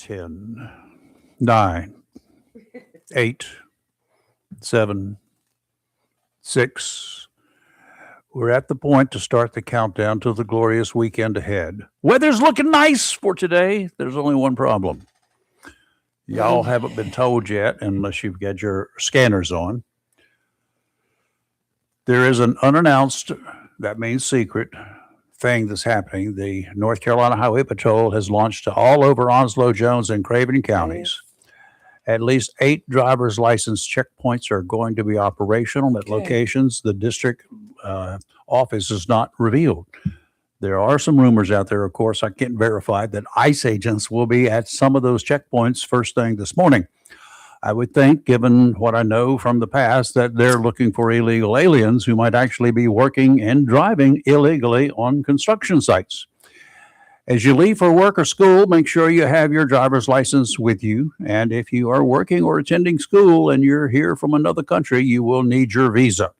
10, 9, 8, 7, 6. We're at the point to start the countdown to the glorious weekend ahead. Weather's looking nice for today. There's only one problem. Y'all haven't been told yet, unless you've got your scanners on. There is an unannounced, that means secret, thing that's happening. The North Carolina Highway Patrol has launched all over Onslow, Jones, and Craven counties. At least 8 driver's license checkpoints are going to be operational at locations the district office has not revealed. There are some rumors out there, of course, I can't verify, that ICE agents will be at some of those checkpoints first thing this morning. I would think, given what I know from the past, that they're looking for illegal aliens who might actually be working and driving illegally on construction sites. As you leave for work or school, make sure you have your driver's license with you. And if you are working or attending school and you're here from another country, you will need your visa.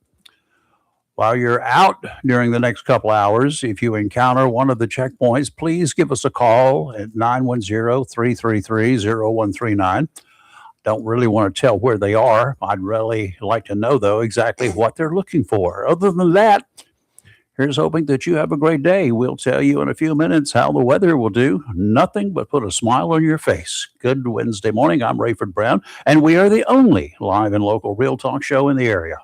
While you're out during the next couple hours, if you encounter one of the checkpoints, please give us a call at 910-333-0139. Don't really want to tell where they are. I'd really like to know, though, exactly what they're looking for. Other than that, here's hoping that you have a great day. We'll tell you in a few minutes how the weather will do. Nothing but put a smile on your face. Good Wednesday morning. I'm Rayford Brown, and we are the only live and local real talk show in the area.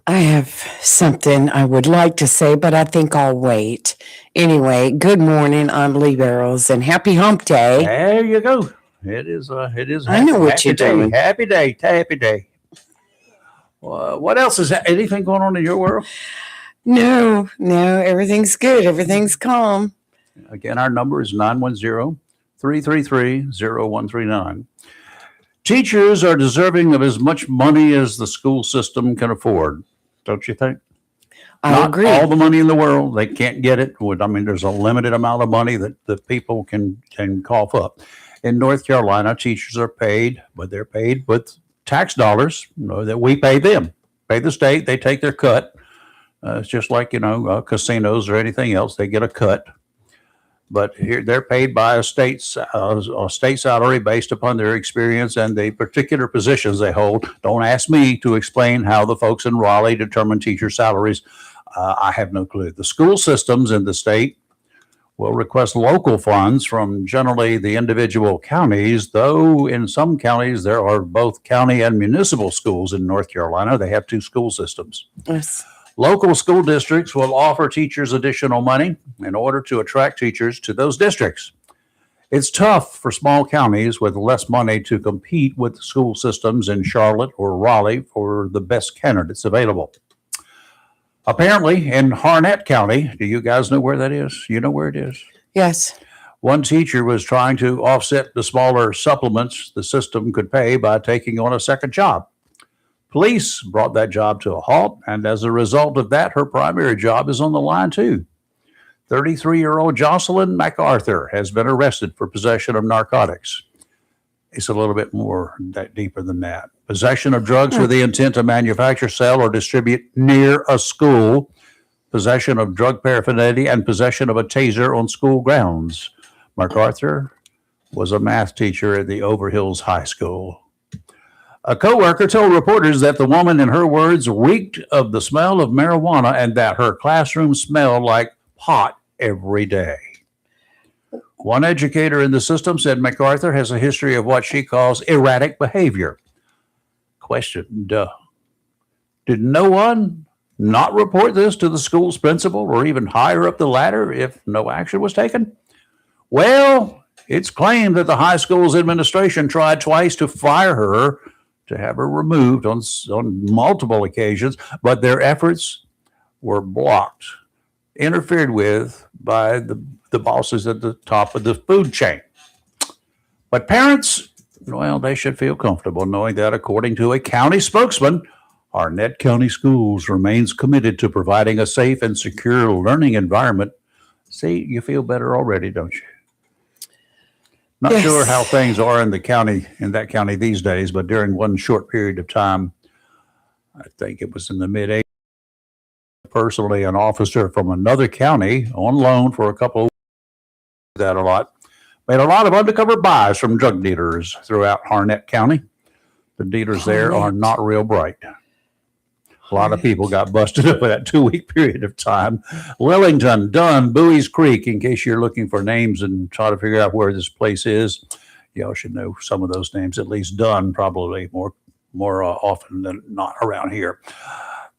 I have something I would like to say, but I think I'll wait. Anyway, good morning. I'm Lee Barrows, and happy hump day. There you go. It is. I know what you're doing. Happy day. Happy day. What else is that? Anything going on in your world? No, everything's good. Everything's calm. Again, our number is 910-333-0139. Teachers are deserving of as much money as the school system can afford, don't you think? I agree. Not all the money in the world. They can't get it. I mean, there's a limited amount of money that people can cough up. In North Carolina, teachers are paid, but they're paid with tax dollars that we pay them. Pay the state, they take their cut. It's just like, casinos or anything else. They get a cut. But here they're paid by a state salary based upon their experience and the particular positions they hold. Don't ask me to explain how the folks in Raleigh determine teacher salaries. I have no clue. The school systems in the state will request local funds from generally the individual counties, though in some counties there are both county and municipal schools in North Carolina. They have 2 school systems. Yes. Local school districts will offer teachers additional money in order to attract teachers to those districts. It's tough for small counties with less money to compete with school systems in Charlotte or Raleigh for the best candidates available. Apparently, in Harnett County, do you guys know where that is? You know where it is? Yes. One teacher was trying to offset the smaller supplements the system could pay by taking on a second job. Police brought that job to a halt, and as a result of that, her primary job is on the line too. 33-year-old Jocelyn MacArthur has been arrested for possession of narcotics. It's a little bit more deeper than that. Possession of drugs with the intent to manufacture, sell, or distribute near a school, possession of drug paraphernalia, and possession of a taser on school grounds. MacArthur was a math teacher at the Overhills High School. A coworker told reporters that the woman, in her words, reeked of the smell of marijuana and that her classroom smelled like pot every day. One educator in the system said MacArthur has a history of what she calls erratic behavior. Question, did no one not report this to the school's principal or even higher up the ladder if no action was taken? Well, it's claimed that the high school's administration tried twice to fire her, to have her removed on multiple occasions, but their efforts were blocked, interfered with by the bosses at the top of the food chain. But parents, well, they should feel comfortable knowing that, according to a county spokesman, Harnett County Schools remains committed to providing a safe and secure learning environment. See, you feel better already, don't you? Not sure how things are in that county these days, but during one short period of time, I think it was in the mid-80s, personally, an officer from another county on loan for a couple of weeks, that a lot, made a lot of undercover buys from drug dealers throughout Harnett County. The dealers there are not real bright. A lot of people got busted up in that 2-week period of time. Wellington, Dunn, Bowie's Creek, in case you're looking for names and try to figure out where this place is. Y'all should know some of those names, at least Dunn, probably more often than not around here.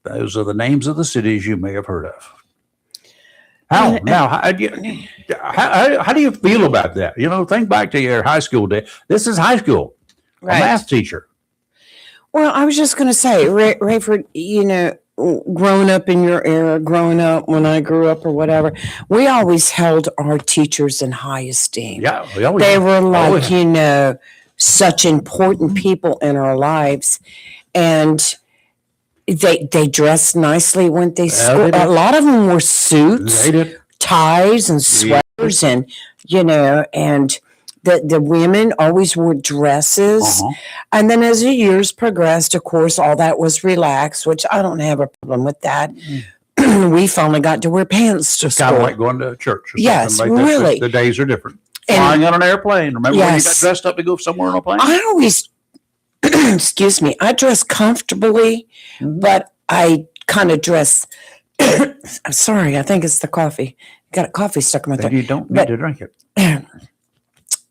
Those are the names of the cities you may have heard of. How do you feel about that? Think back to your high school day. This is high school, Right. a math teacher. Well, I was just going to say, Rayford, growing up in your era, growing up when I grew up or whatever, we always held our teachers in high esteem. Yeah, They were like, such important people in our lives. And they dressed nicely when they school. A lot of them wore suits, ties and sweaters, and and the women always wore dresses. And then as the years progressed, of course, all that was relaxed, which I don't have a problem with that. We finally got to wear pants to school. Kind of like going to church or Yes, something like that. really. The days are different. Flying on an airplane. Remember when you got dressed up to go somewhere on a plane? I always, excuse me, I dress comfortably, but I kind of dress, I'm sorry, I think it's the coffee. Got a coffee stuck in my throat. You don't need to drink it.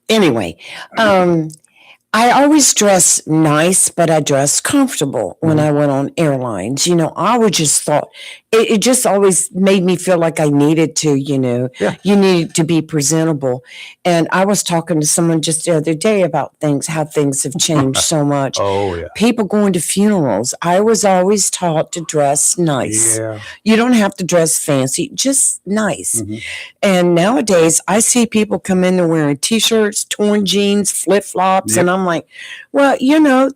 Anyway, I always dress nice, but I dress comfortable when I went on airlines. I would just thought it just always made me feel like I needed to, you needed to be presentable. And I was talking to someone just the other day about how things have changed so much. Oh, yeah. People going to funerals. I was always taught to dress nice. Yeah. You don't have to dress fancy, just nice. And nowadays I see people come in there wearing t-shirts, torn jeans, flip-flops, and I'm like, well,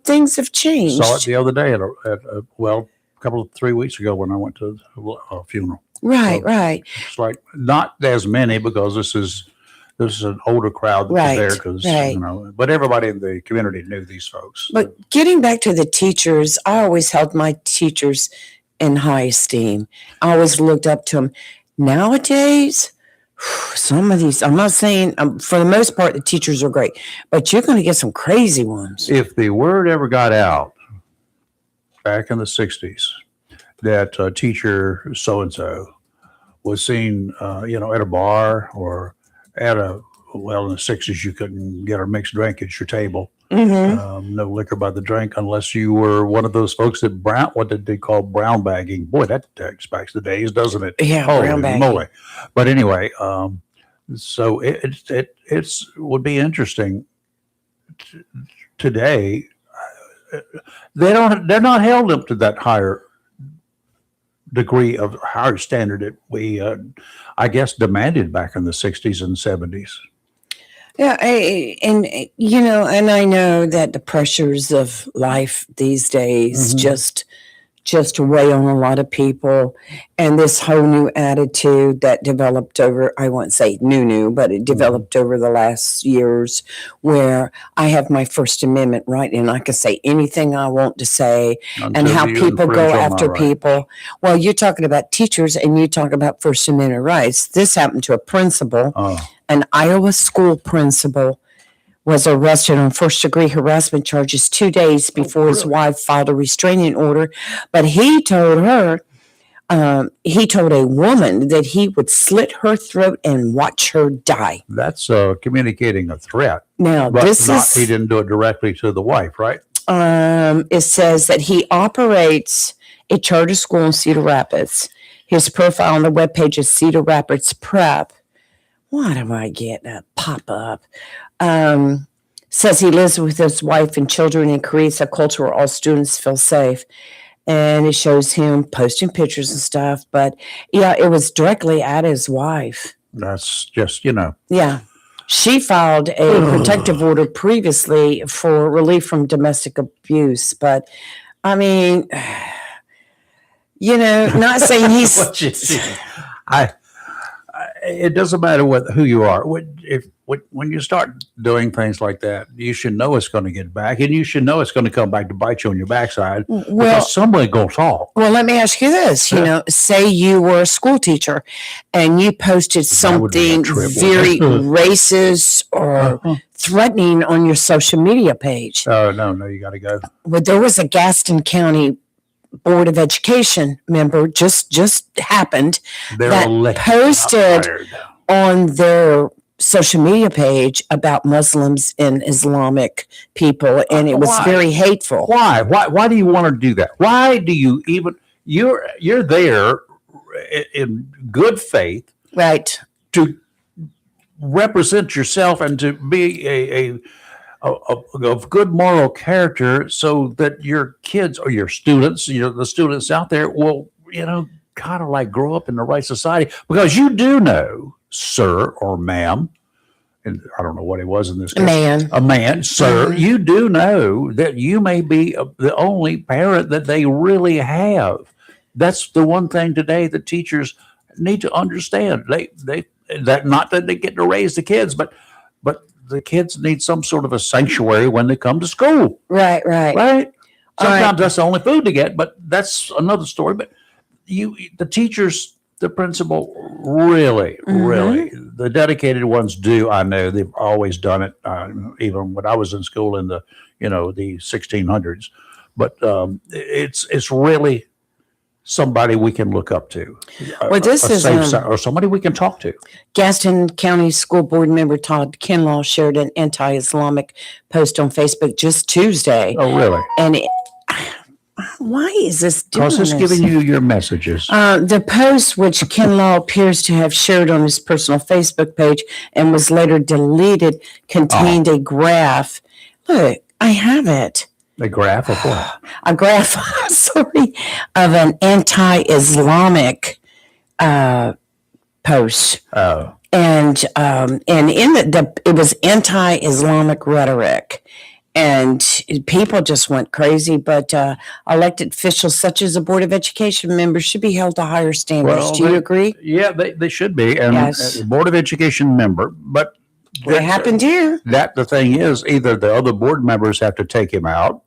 things have changed. Saw it the other day a 3 weeks ago when I went to a funeral. Right, So right. It's like not as many because this is an older crowd that's there because but everybody in the community knew these folks. But getting back to the teachers, I always held my teachers in high esteem. I always looked up to them. Nowadays, some of these, I'm not saying, for the most part, the teachers are great, but you're going to get some crazy ones. If the word ever got out back in the 60s that teacher so-and-so was seen, at a bar or in the 60s, you couldn't get a mixed drink at your table. No liquor by the drink unless you were one of those folks what did they call brown bagging? Boy, that takes back the days, doesn't it? Yeah, brown bagging. Moly. But anyway, so it would be interesting today. They're not held up to that higher degree of higher standard that we, I guess, demanded back in the 60s and 70s. Yeah, and I know that the pressures of life these days just weigh on a lot of people, and this whole new attitude that developed over, I won't say new, but it developed over the last years, where I have my First Amendment right, and I can say anything I want to say, and how people go after people. Well, you're talking about teachers, and you talk about First Amendment rights. This happened to a principal. An Iowa school principal was arrested on first-degree harassment charges 2 days before his wife filed a restraining order. But he told her, he told a woman that he would slit her throat and watch her die. That's communicating a threat. Now, but he didn't do it directly to the wife, right? It says that he operates a charter school in Cedar Rapids. His profile on the webpage is Cedar Rapids Prep. Why do I get a pop-up? Says he lives with his wife and children and creates a culture where all students feel safe. And it shows him posting pictures and stuff. But, yeah, it was directly at his wife. That's just, Yeah. She filed a protective order previously for relief from domestic abuse. But, I mean, not saying he's... it doesn't matter who you are. When you start doing things like that, you should know it's going to get back, and you should know it's going to come back to bite you on your backside Well, because somebody going to talk. well, let me ask you this. You know, say you were a school teacher and you posted That would be a something trip, very wouldn't racist or threatening on your social media page. Oh, no, you got to go. Well, there was a Gaston County Board of Education member just happened They're that elected, posted not hired. on their social media page about Muslims and Islamic people, and it was Why? very hateful. Why do you want to do that? Why do you even you're there in good faith Right. to represent yourself and to be a of good moral character so that your kids or your students, the students out there will, kind of like grow up in the right society, because you do know, sir or ma'am, and I don't know what it was in this case, a man, sir, you do know that you may be the only parent that they really have. That's the one thing today that teachers need to understand. That not that they get to raise the kids, but the kids need some sort of a sanctuary when they come to school. Right. Right? All Sometimes right. that's the only food to get, but that's another story. But the teachers, the principal, really, the dedicated ones do. I know they've always done it, even when I was in school in the 1600s. But it's really somebody we can look up to. Well, this is or somebody we can talk to. Gaston County School Board member Todd Kinlaw shared an anti-Islamic post on Facebook just Tuesday. Oh, really? And why is this doing Because it's this? giving you your messages. The post, which Kinlaw appears to have shared on his personal Facebook page and was later deleted, contained a graph. Look, I have it. The graph of what? A graph, sorry, of an anti-Islamic post. Oh. And in it was anti-Islamic rhetoric, and people just went crazy. But elected officials, such as a Board of Education member, should be held to higher standards. Well, Do you agree? Yeah, they should be. And Yes. a Board of Education member, but What happened here? that the thing is, either the other board members have to take him out,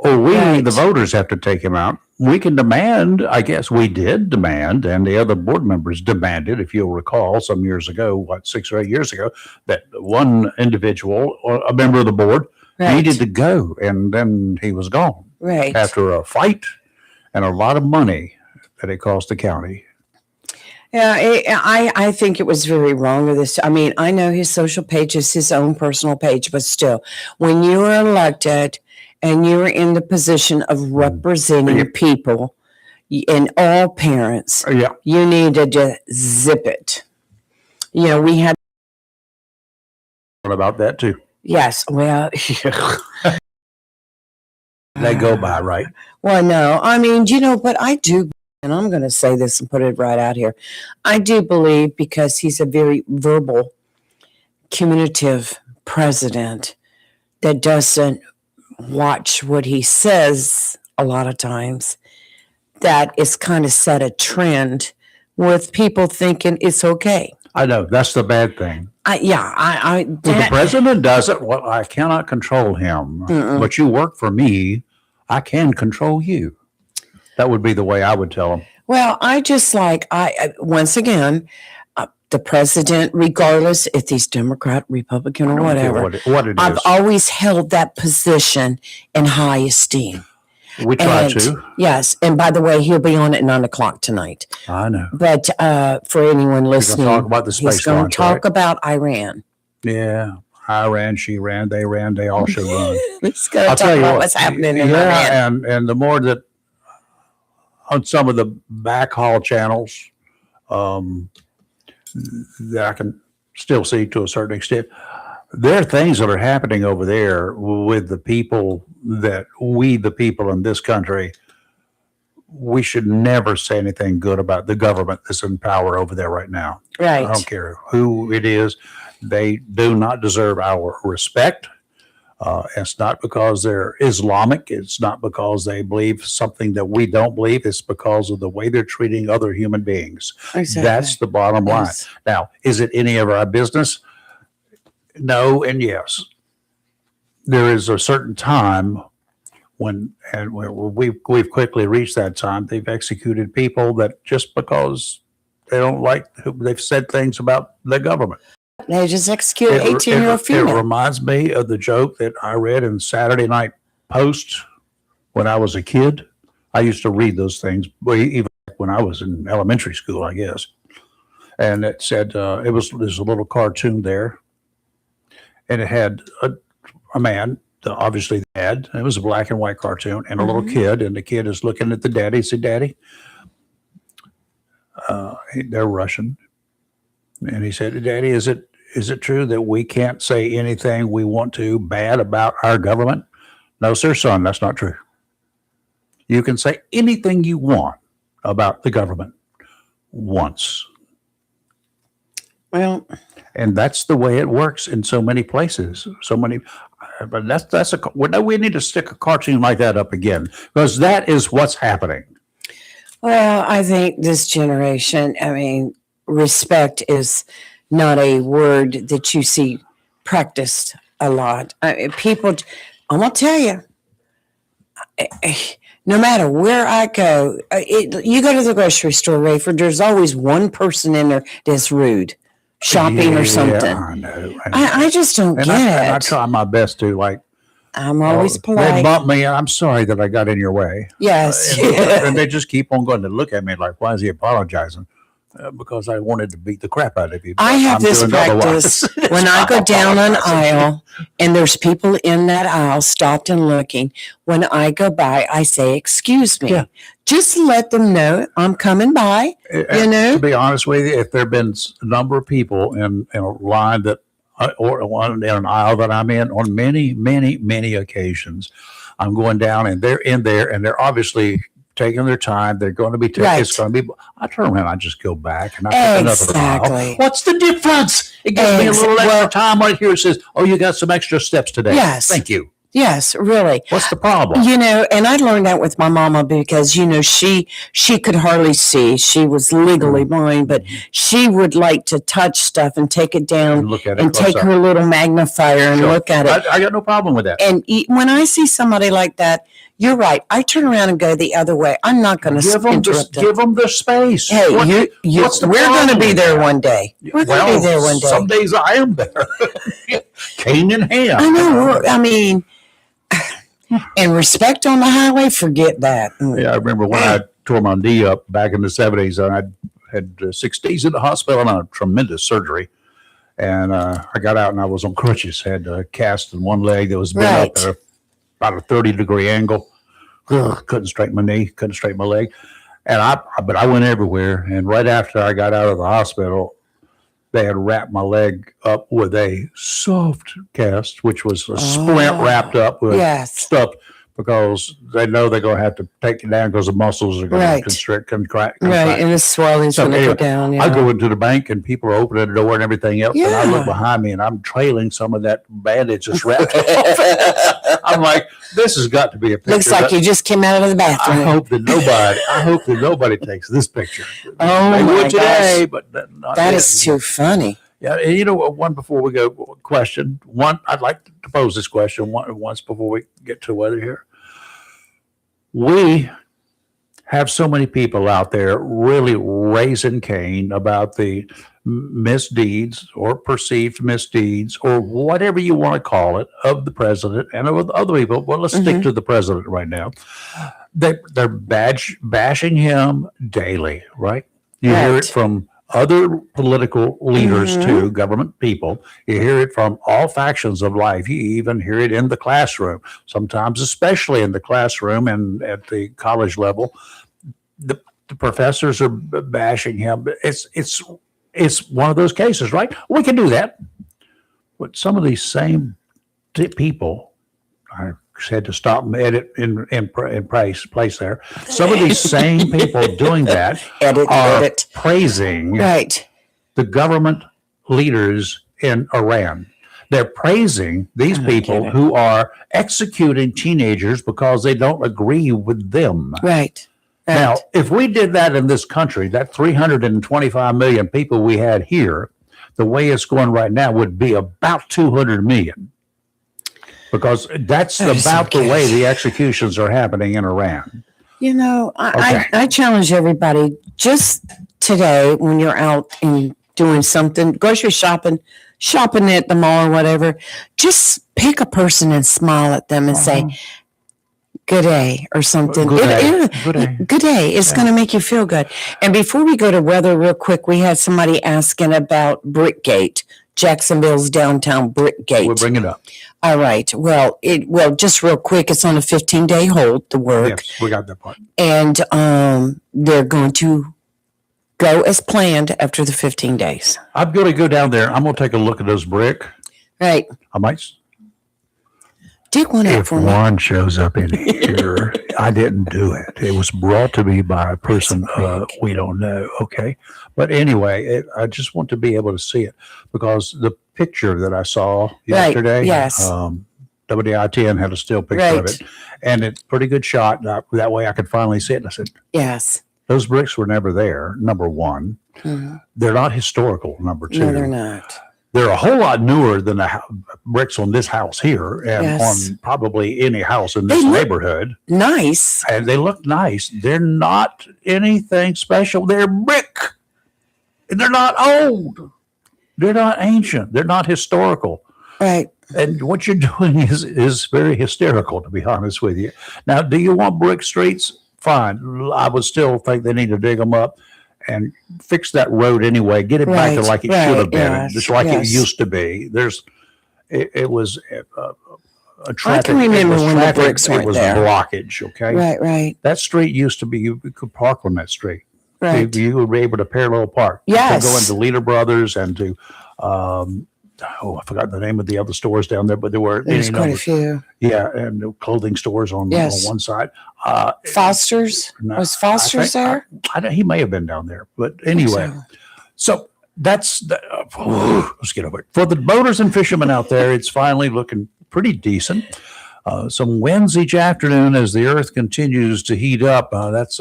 or we, Right. the voters, have to take him out. We can demand, I guess we did demand, and the other board members demanded, if you'll recall, some years ago, 6 or 8 years ago, that one individual, or a member of the board, Right. needed to go, and then he was gone Right. after a fight and a lot of money that it cost the county. Yeah, I think it was very wrong of this. I mean, I know his social page is his own personal page, but still, when you are elected and you're in the position of representing Yep. people and all parents, Yeah. you need to just zip it. We had, What about that too? yes, well, They go by, right? well, no, I mean, but I do, and I'm going to say this and put it right out here. I do believe, because he's a very verbal, communicative president that doesn't watch what he says a lot of times, that it's kind of set a trend with people thinking it's okay. I know that's the bad thing. If If the president does it, well, I cannot control him. But you work for me, I can control you. That would be the way I would tell him. Well, I just once again, the president, regardless if he's Democrat, Republican, or I don't care whatever, what it I've is. always held that position in high esteem. We try And, to. yes, and by the way, he'll be on at 9:00 tonight. I know. But for anyone We're listening, going to talk about the he's space going launch, to talk right? about Iran. Yeah. I ran, she ran, they all should run. He's going to I'll tell talk you about what, what's happening in yeah, Iran. and the more that on some of the backhaul channels that I can still see to a certain extent, there are things that are happening over there with the people that the people in this country, we should never say anything good about the government that's in power over there right now. I don't Right. care who it is. They do not deserve our respect. It's not because they're Islamic. It's not because they believe something that we don't believe. It's because of the way they're treating other human beings. Exactly. That's the bottom line. Yes. Now, is it any of our business? No and yes. There is a certain time we've quickly reached that time. They've executed people that just because they don't like who they've said things about the government. They just executed 18-year-old It female. reminds me of the joke that I read in Saturday Night Post when I was a kid. I used to read those things, even when I was in elementary school, I guess. And it said, there's a little cartoon there. And it had a man, obviously the dad. It was a black and white cartoon, and a little kid. And the kid is looking at the daddy. He said, "Daddy," they're Russian. And he said, "Daddy, is it true that we can't say anything we want to bad about our government?" "No, sir, son, that's not true. You can say anything you want about the government once." Well, and that's the way it works in so many places. But we need to stick a cartoon like that up again, because that is what's happening. well, I think this generation, respect is not a word that you see practiced a lot. People, I'm going to tell you, no matter where I go, you go to the grocery store, Rayford, there's always one person in there that's rude, shopping or something. I know. I just don't And get I it. try my best to, like, I'm always they polite. bump me, and I'm sorry that I got in your way. Yes. And they just keep on going to look at me like, why is he apologizing? Because I wanted to beat the crap out of you. I have I'm this doing practice otherwise. when I go down an aisle and there's people in that aisle stopped and looking. When I go by, I say, "Excuse me." Yeah. Just let them know I'm coming by. You know? To be honest with you, if there have been a number of people in a line or in an aisle that I'm in on many, many, many occasions, I'm going down and they're in there and they're obviously taking their time. They're going to be taking, Right. it's going to be, I turn around, I just go back and I pick another aisle. Exactly. What's the difference? It gives me a little extra time right here. It says, "Oh, you got some extra steps today." Yes. Thank you. Yes, really. What's the problem? And I learned that with my mama because, she could hardly see. She was legally blind, but she would like to touch stuff and take it down And look at it and close take up. her little magnifier and Sure. look at it. I got no problem with that. And when I see somebody like that, you're right. I turn around and go the other way. I'm not going to interrupt them. Give them the space. Hey, what's the we're going to problem be with there that? one day. We're going to be there one day. Some days I am there. Cane in hand. I know. And respect on the highway, forget that. Yeah, I remember when I tore my knee up back in the 70s, and I had 6 days in the hospital and a tremendous surgery. And I got out and I was on crutches, had a cast in one leg that was bent Right. up at about a 30-degree angle. Couldn't straighten my knee, couldn't straighten my leg. But I went everywhere. And right after I got out of the hospital, they had wrapped my leg up with a soft cast, which was a splint wrapped up with Yes. stuff, because they know they're going to have to take it down because the muscles are going Right. to constrict. Right, and the swelling's So going to anyway, go down. I Yeah. go into the bank and people are opening the door and everything else. And I Yeah. look behind me and I'm trailing some of that bandage that's wrapped off. I'm like, this has got to be a picture. Looks like you just came out of the I bathroom. hope that nobody takes this picture. Oh, They my would today, gosh. but not That then. is too funny. Yeah, and you know what? One before we go, question one. I'd like to pose this question once before we get to weather here. We have so many people out there really raising Cain about the misdeeds or perceived misdeeds or whatever you want to call it of the president and of other people. Well, let's stick to the president right now. They're bashing him daily, right? You hear Right. it from other political leaders too, government people. You hear it from all factions of life. You even hear it in the classroom, sometimes especially in the classroom and at the college level. The professors are bashing him. It's one of those cases, right? We can do that. But some of these same people, I had to stop and edit in place there. Some of these same people doing that Edit. praising Right. the government leaders in Iran. They're praising these I people get it. who are executing teenagers because they don't agree with them. Right. Right. Now, if we did that in this country, that 325 million people we had here, the way it's going right now would be about 200 million. Because that's That is about so the way good. the executions are happening in Iran. You know, Okay. I challenge everybody just today when you're out and doing something, grocery shopping at the mall or whatever, just pick a person and smile at them and say, good day or something. Good day. Good day. Good day. It's going to make you feel good. And before we go to weather real quick, we had somebody asking about Brickgate, Jacksonville's downtown Brickgate. We'll bring it up. All right. Well, just real quick, it's on a 15-day hold, the work. Yes, we got that part. And they're going to go as planned after the 15 days. I'm going to go down there. I'm going to take a look at those brick. Right. I might. Dig one out If for me. one shows up in here, I didn't do it. It was brought to me by a person we don't know. Okay. But anyway, I just want to be able to see it because the picture that I saw yesterday, yes. WDI-10 had a still picture of Right. it, and it's pretty good shot. That way I could finally see it. And I said, Yes. those bricks were never there, number one. Mhm. They're not historical, number two. No, they're not. They're a whole lot newer than the bricks on this house here and Yes. on probably any house in this They look- neighborhood. Nice. And they look nice. They're not anything special. They're brick. And they're not old. They're not ancient. They're not historical. Right. And what you're doing is very hysterical, to be honest with you. Now, do you want brick streets? Fine. I would still think they need to dig them up and fix that road anyway. Get it back to Right, like it right, should have been, yes, just like yes. it used to be. It was a traffic. I can remember it was when the traffic, bricks weren't it was there. blockage. Okay, Right. that street used to be you could park on that street. Right. You would be able to parallel park. Yes. You could go into Leader Brothers and to I forgot the name of the other stores down there, but there were There's any quite a number. few. Yeah, and the clothing stores on Yes. one side. Foster's? No, Was Foster's there? He may have been down there, but anyway. So that's let's get over it. For the boaters and fishermen out there, it's finally looking pretty decent. Some winds each afternoon as the earth continues to heat up. That's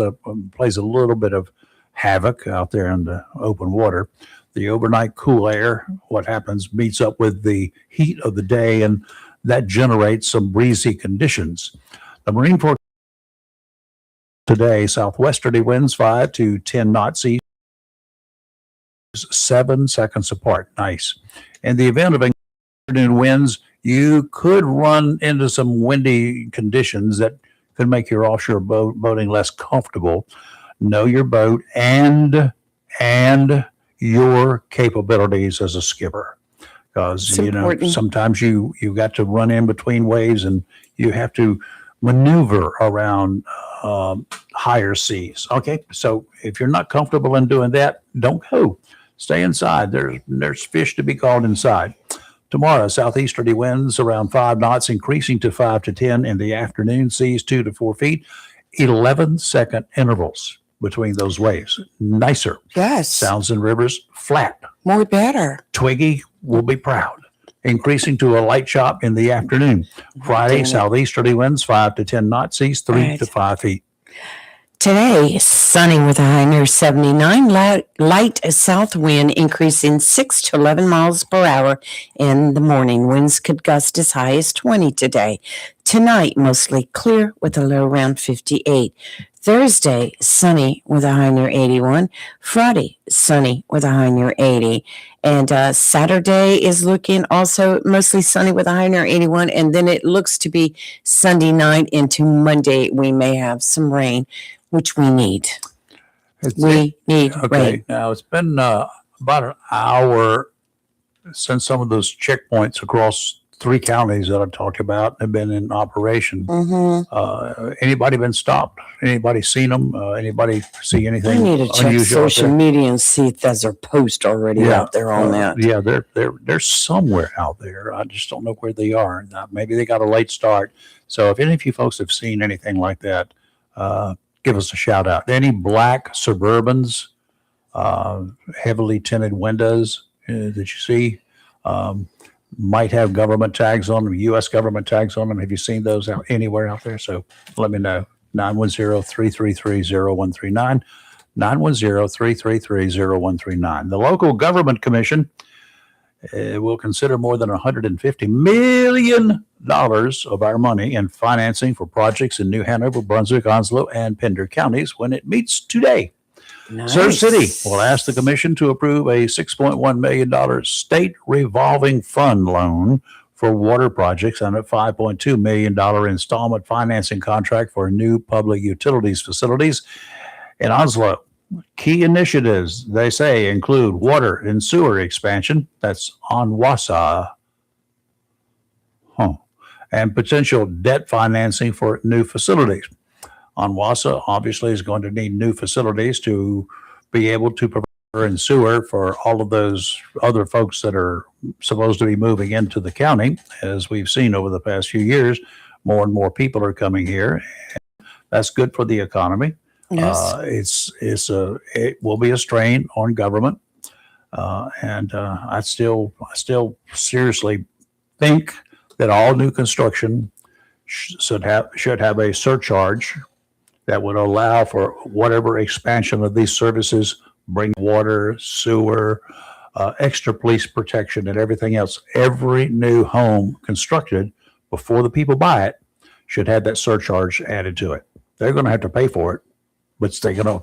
plays a little bit of havoc out there in the open water. The overnight cool air, what happens, meets up with the heat of the day, and that generates some breezy conditions. The marine forecast today, southwesterly winds 5 to 10 knots east, 7 seconds apart. Nice. In the event of afternoon winds, you could run into some windy conditions that could make your offshore boating less comfortable. Know your boat and your capabilities as a skipper, because It's important. sometimes you got to run in between waves and you have to maneuver around higher seas. Okay, so if you're not comfortable in doing that, don't go. Stay inside. There's fish to be caught inside. Tomorrow, southeasterly winds around 5 knots, increasing to 5 to 10 in the afternoon. Seas 2 to 4 feet. 11-second intervals between those waves. Nicer. Yes. Sounds and rivers flat. More better. Twiggy will be proud. Increasing to a light chop in the afternoon. Friday, Damn it. southeasterly winds 5 to 10 knots. Seas 3 Right. to 5 feet. Today, sunny with a high near 79, light south wind increasing 6 to 11 miles per hour in the morning. Winds could gust as high as 20 today. Tonight, mostly clear with a low around 58. Thursday, sunny with a high near 81. Friday, sunny with a high near 80. And Saturday is looking also mostly sunny with a high near 81. And then it looks to be Sunday night into Monday. We may have some rain, which we need. We need Okay, rain. now it's been about an hour since some of those checkpoints across 3 counties that I talked about have been in operation. Mm-hmm. Anybody been stopped? Anybody seen them? Anybody see I anything need to check unusual out social there? media and see if there's a post already out there on that. Yeah, they're somewhere out there. I just don't know where they are. Maybe they got a late start. So if any of you folks have seen anything like that, give us a shout out. Any black Suburbans, heavily tinted windows that you see? might have government tags on them, U.S. government tags on them. Have you seen those out anywhere out there? So let me know. 910-333-0139. 910-333-0139. The local government commission will consider more than $150 million of our money in financing for projects in New Hanover, Brunswick, Onslow, and Pender counties when it meets today. Nice. Surrey City will ask the commission to approve a $6.1 million state revolving fund loan for water projects and a $5.2 million installment financing contract for new public utilities facilities in Onslow. Key initiatives, they say, include water and sewer expansion, that's on WASA, and potential debt financing for new facilities. Onwasa obviously is going to need new facilities to be able to provide water and sewer for all of those other folks that are supposed to be moving into the county. As we've seen over the past few years, more and more people are coming here. That's good for the economy. Yes. It will be a strain on government, and I still seriously think that all new construction should have a surcharge that would allow for whatever expansion of these services, bring water, sewer, extra police protection, and everything else. Every new home constructed before the people buy it should have that surcharge added to it. They're going to have to pay for it, but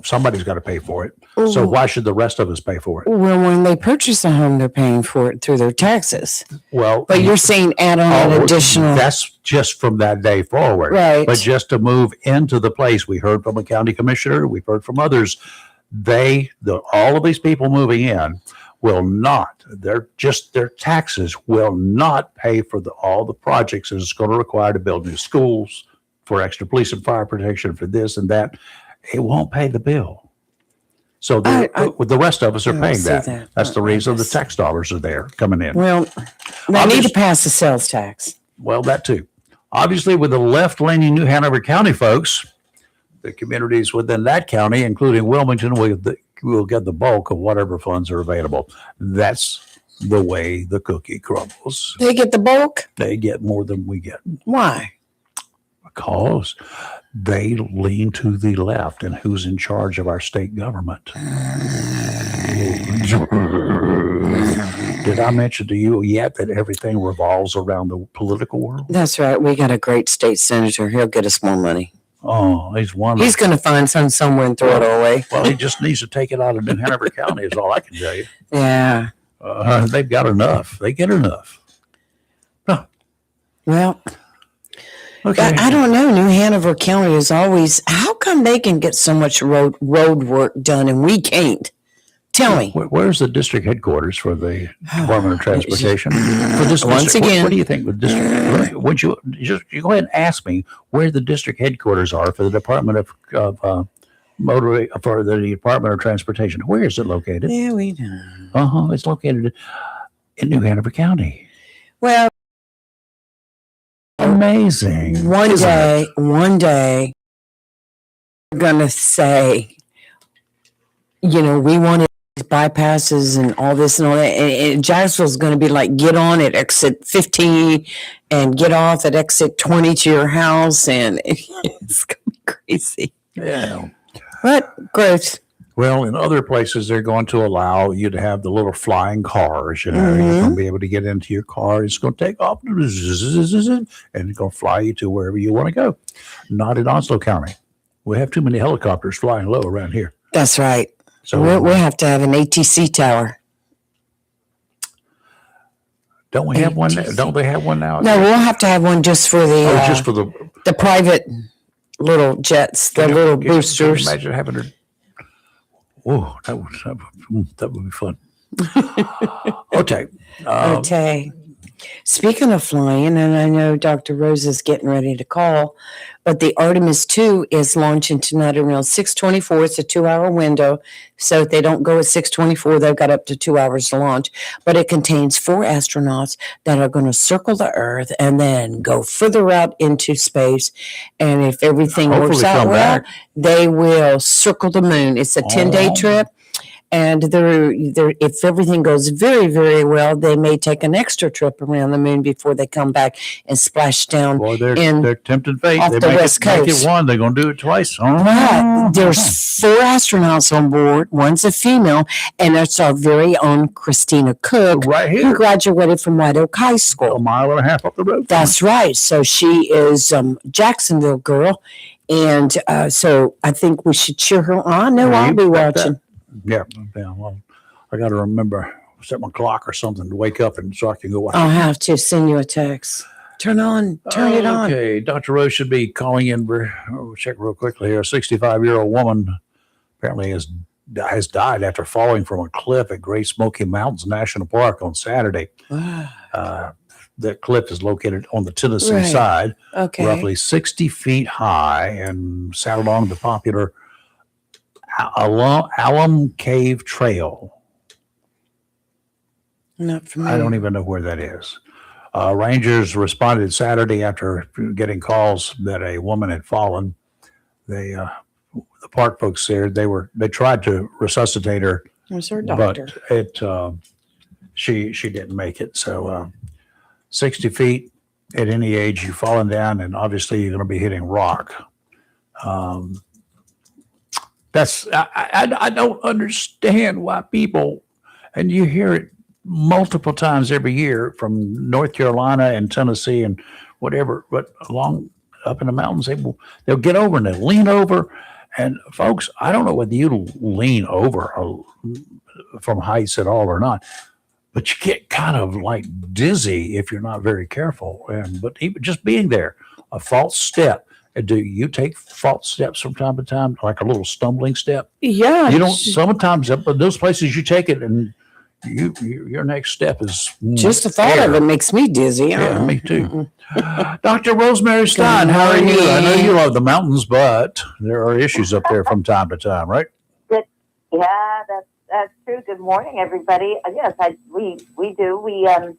somebody's got to pay for it. Ooh. So why should the rest of us pay for it? Well, when they purchase a home, they're paying for it through their taxes. Well, But you're saying add on an additional. That's just from that day forward. Right. But just to move into the place, we heard from a county commissioner, we've heard from others, all of these people moving in will not, their taxes will not pay for all the projects that it's going to require to build new schools, for extra police and fire protection, for this and that. It won't pay the bill. So the rest of us are paying that. That's the reason the tax dollars are there coming in. Well, they need to pass the sales tax. Well, that too. Obviously, with the left-leaning New Hanover County folks, the communities within that county, including Wilmington, will get the bulk of whatever funds are available. That's the way the cookie crumbles. They get the bulk? They get more than we get. Why? Because they lean to the left, and who's in charge of our state government? Did I mention to you yet that everything revolves around the political world? That's right. We got a great state senator. He'll get us more money. Oh, he's wonderful. He's going to find some somewhere and throw it away. Well, he just needs to take it out of New Hanover County is all I can tell you. Yeah. They've got enough. They get enough. Huh. Well, okay. I don't know. New Hanover County is always, how come they can get so much road work done and we can't? Tell me. Where's the district headquarters for the Department of Transportation? For this Once district, again. what do you think? With district, would you go ahead and ask me where the district headquarters are for the Department of Transportation? Where is it located? Yeah, we know. It's located in New Hanover County. Well, amazing. One day, we're going to say, we wanted bypasses and all this and all that. And Jacksonville's going to be like, get on at exit 15 and get off at exit 20 to your house. And it's going to be crazy. Yeah. But gross. Well, in other places, they're going to allow you to have the little flying cars. You're going to be able to get into your car. It's going to take off and it's going to fly you to wherever you want to go. Not in Onslow County. We have too many helicopters flying low around here. That's right. So we'll have to have an ATC tower. Don't we have one? Don't they have one now? No, we'll have to have one just for the private little jets, the little boosters. Can you imagine having it? Oh, that would be fun. Okay. Okay. Speaking of flying, and I know Dr. Rose is getting ready to call, but the Artemis 2 is launching tonight around 6:24. It's a 2-hour window. So if they don't go at 6:24, they've got up to 2 hours to launch. But it contains 4 astronauts that are going to circle the Earth and then go further out into space. And if everything works out well, they will circle the moon. It's a 10-day trip. And if everything goes very, very well, they may take an extra trip around the moon before they come back and splash down. Boy, they're tempting fate. Off They the make West it Coast. one. They're going to do it twice. But there's 4 astronauts on board. One's a female, and it's our very own Christina Cook, right who here, graduated from White Oak High School. a mile and a half up the road. That's right. So she is Jacksonville girl. And so I think we should cheer her on. I know I'll be watching. Yeah. Well, I got to remember, set my clock or something to wake up and so I can go watch. I'll have to send you a text. Turn it on. Okay. Dr. Rose should be calling in. We'll check real quickly here. A 65-year-old woman apparently has died after falling from a cliff at Great Smoky Mountains National Park on Saturday. The cliff is located on the Tennessee side, roughly 60 feet high, and sat along the popular Alum Cave Trail. Not familiar. I don't even know where that is. Rangers responded Saturday after getting calls that a woman had fallen. The park folks said they tried to resuscitate her. Was her doctor? But she didn't make it. So 60 feet at any age, you've fallen down, and obviously you're going to be hitting rock. I don't understand why people, and you hear it multiple times every year from North Carolina and Tennessee and whatever, but along up in the mountains, they'll get over and they'll lean over. And folks, I don't know whether you lean over from heights at all or not, but you get kind of like dizzy if you're not very careful. But even just being there, a false step. Do you take false steps from time to time, like a little stumbling step? Yeah. You don't. Sometimes, but those places you take it, and your next step is just the thought of it makes me dizzy. Yeah, me too. Dr. Rosemary Stein, how are you? I know you love the mountains, but there are issues up there from time to time, right? Yeah, that's true. Good morning, everybody. Yes, we do.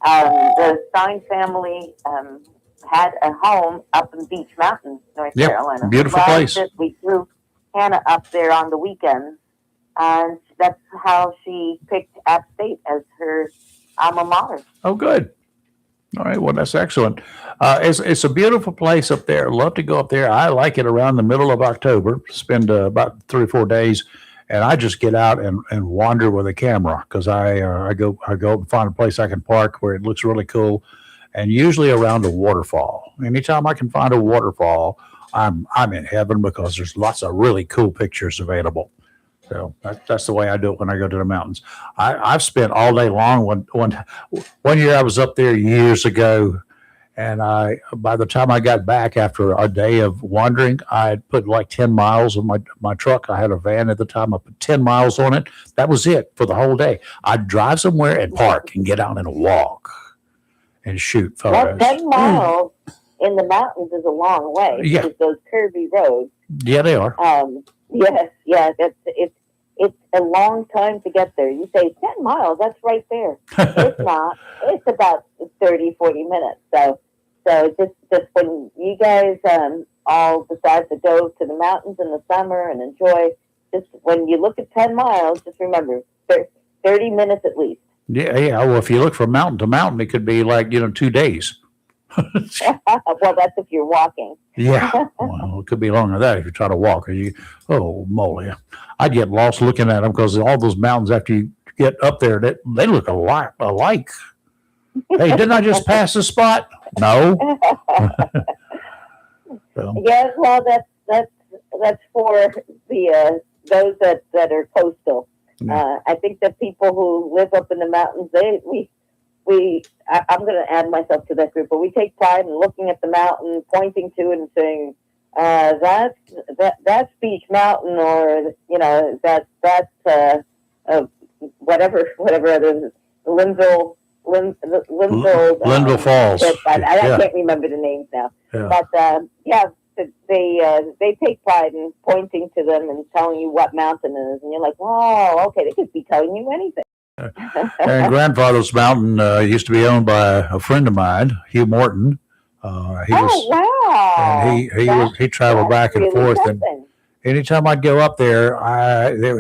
The Stein family had a home up in Beach Mountain, North Carolina. Beautiful place. We threw Hannah up there on the weekend, and that's how she picked App State as her alma mater. Oh, good. All right. Well, that's excellent. It's a beautiful place up there. Love to go up there. I like it around the middle of October. Spend about 3 or 4 days, and I just get out and wander with a camera because I go and find a place I can park where it looks really cool, and usually around a waterfall. Anytime I can find a waterfall, I'm in heaven because there's lots of really cool pictures available. So that's the way I do it when I go to the mountains. I've spent all day long. One year I was up there years ago, and by the time I got back after a day of wandering, I had put like 10 miles on my truck. I had a van at the time. I put 10 miles on it. That was it for the whole day. I'd drive somewhere and park and get out and walk and shoot photos. 10 miles in the mountains is a long way. Yeah. Because those curvy roads. Yeah, they are. Yes. It's a long time to get there. You say 10 miles, that's right there. It's not. It's about 30, 40 minutes. So just when you guys all decide to go to the mountains in the summer and enjoy, just when you look at 10 miles, just remember 30 minutes at least. Yeah. Well, if you look from mountain to mountain, it could be like, 2 days. Well, that's if you're walking. Yeah. Well, it could be longer than that if you try to walk. Oh, moly. I'd get lost looking at them because all those mountains, after you get up there, they look alike. Hey, didn't I just pass the spot? No. So. Yeah, well, that's for the those that are coastal. I think that people who live up in the mountains, I'm going to add myself to that group, but we take pride in looking at the mountain, pointing to it, and saying, that's Beach Mountain, or that's whatever other Linville Falls. I can't remember the names now. Yeah. But they take pride in pointing to them and telling you what mountain it is, and you're like, oh, okay, they could be telling you anything. And Grandfather's Mountain used to be owned by a friend of mine, Hugh Morton. Wow! And he traveled back and forth, and anytime I'd go up there,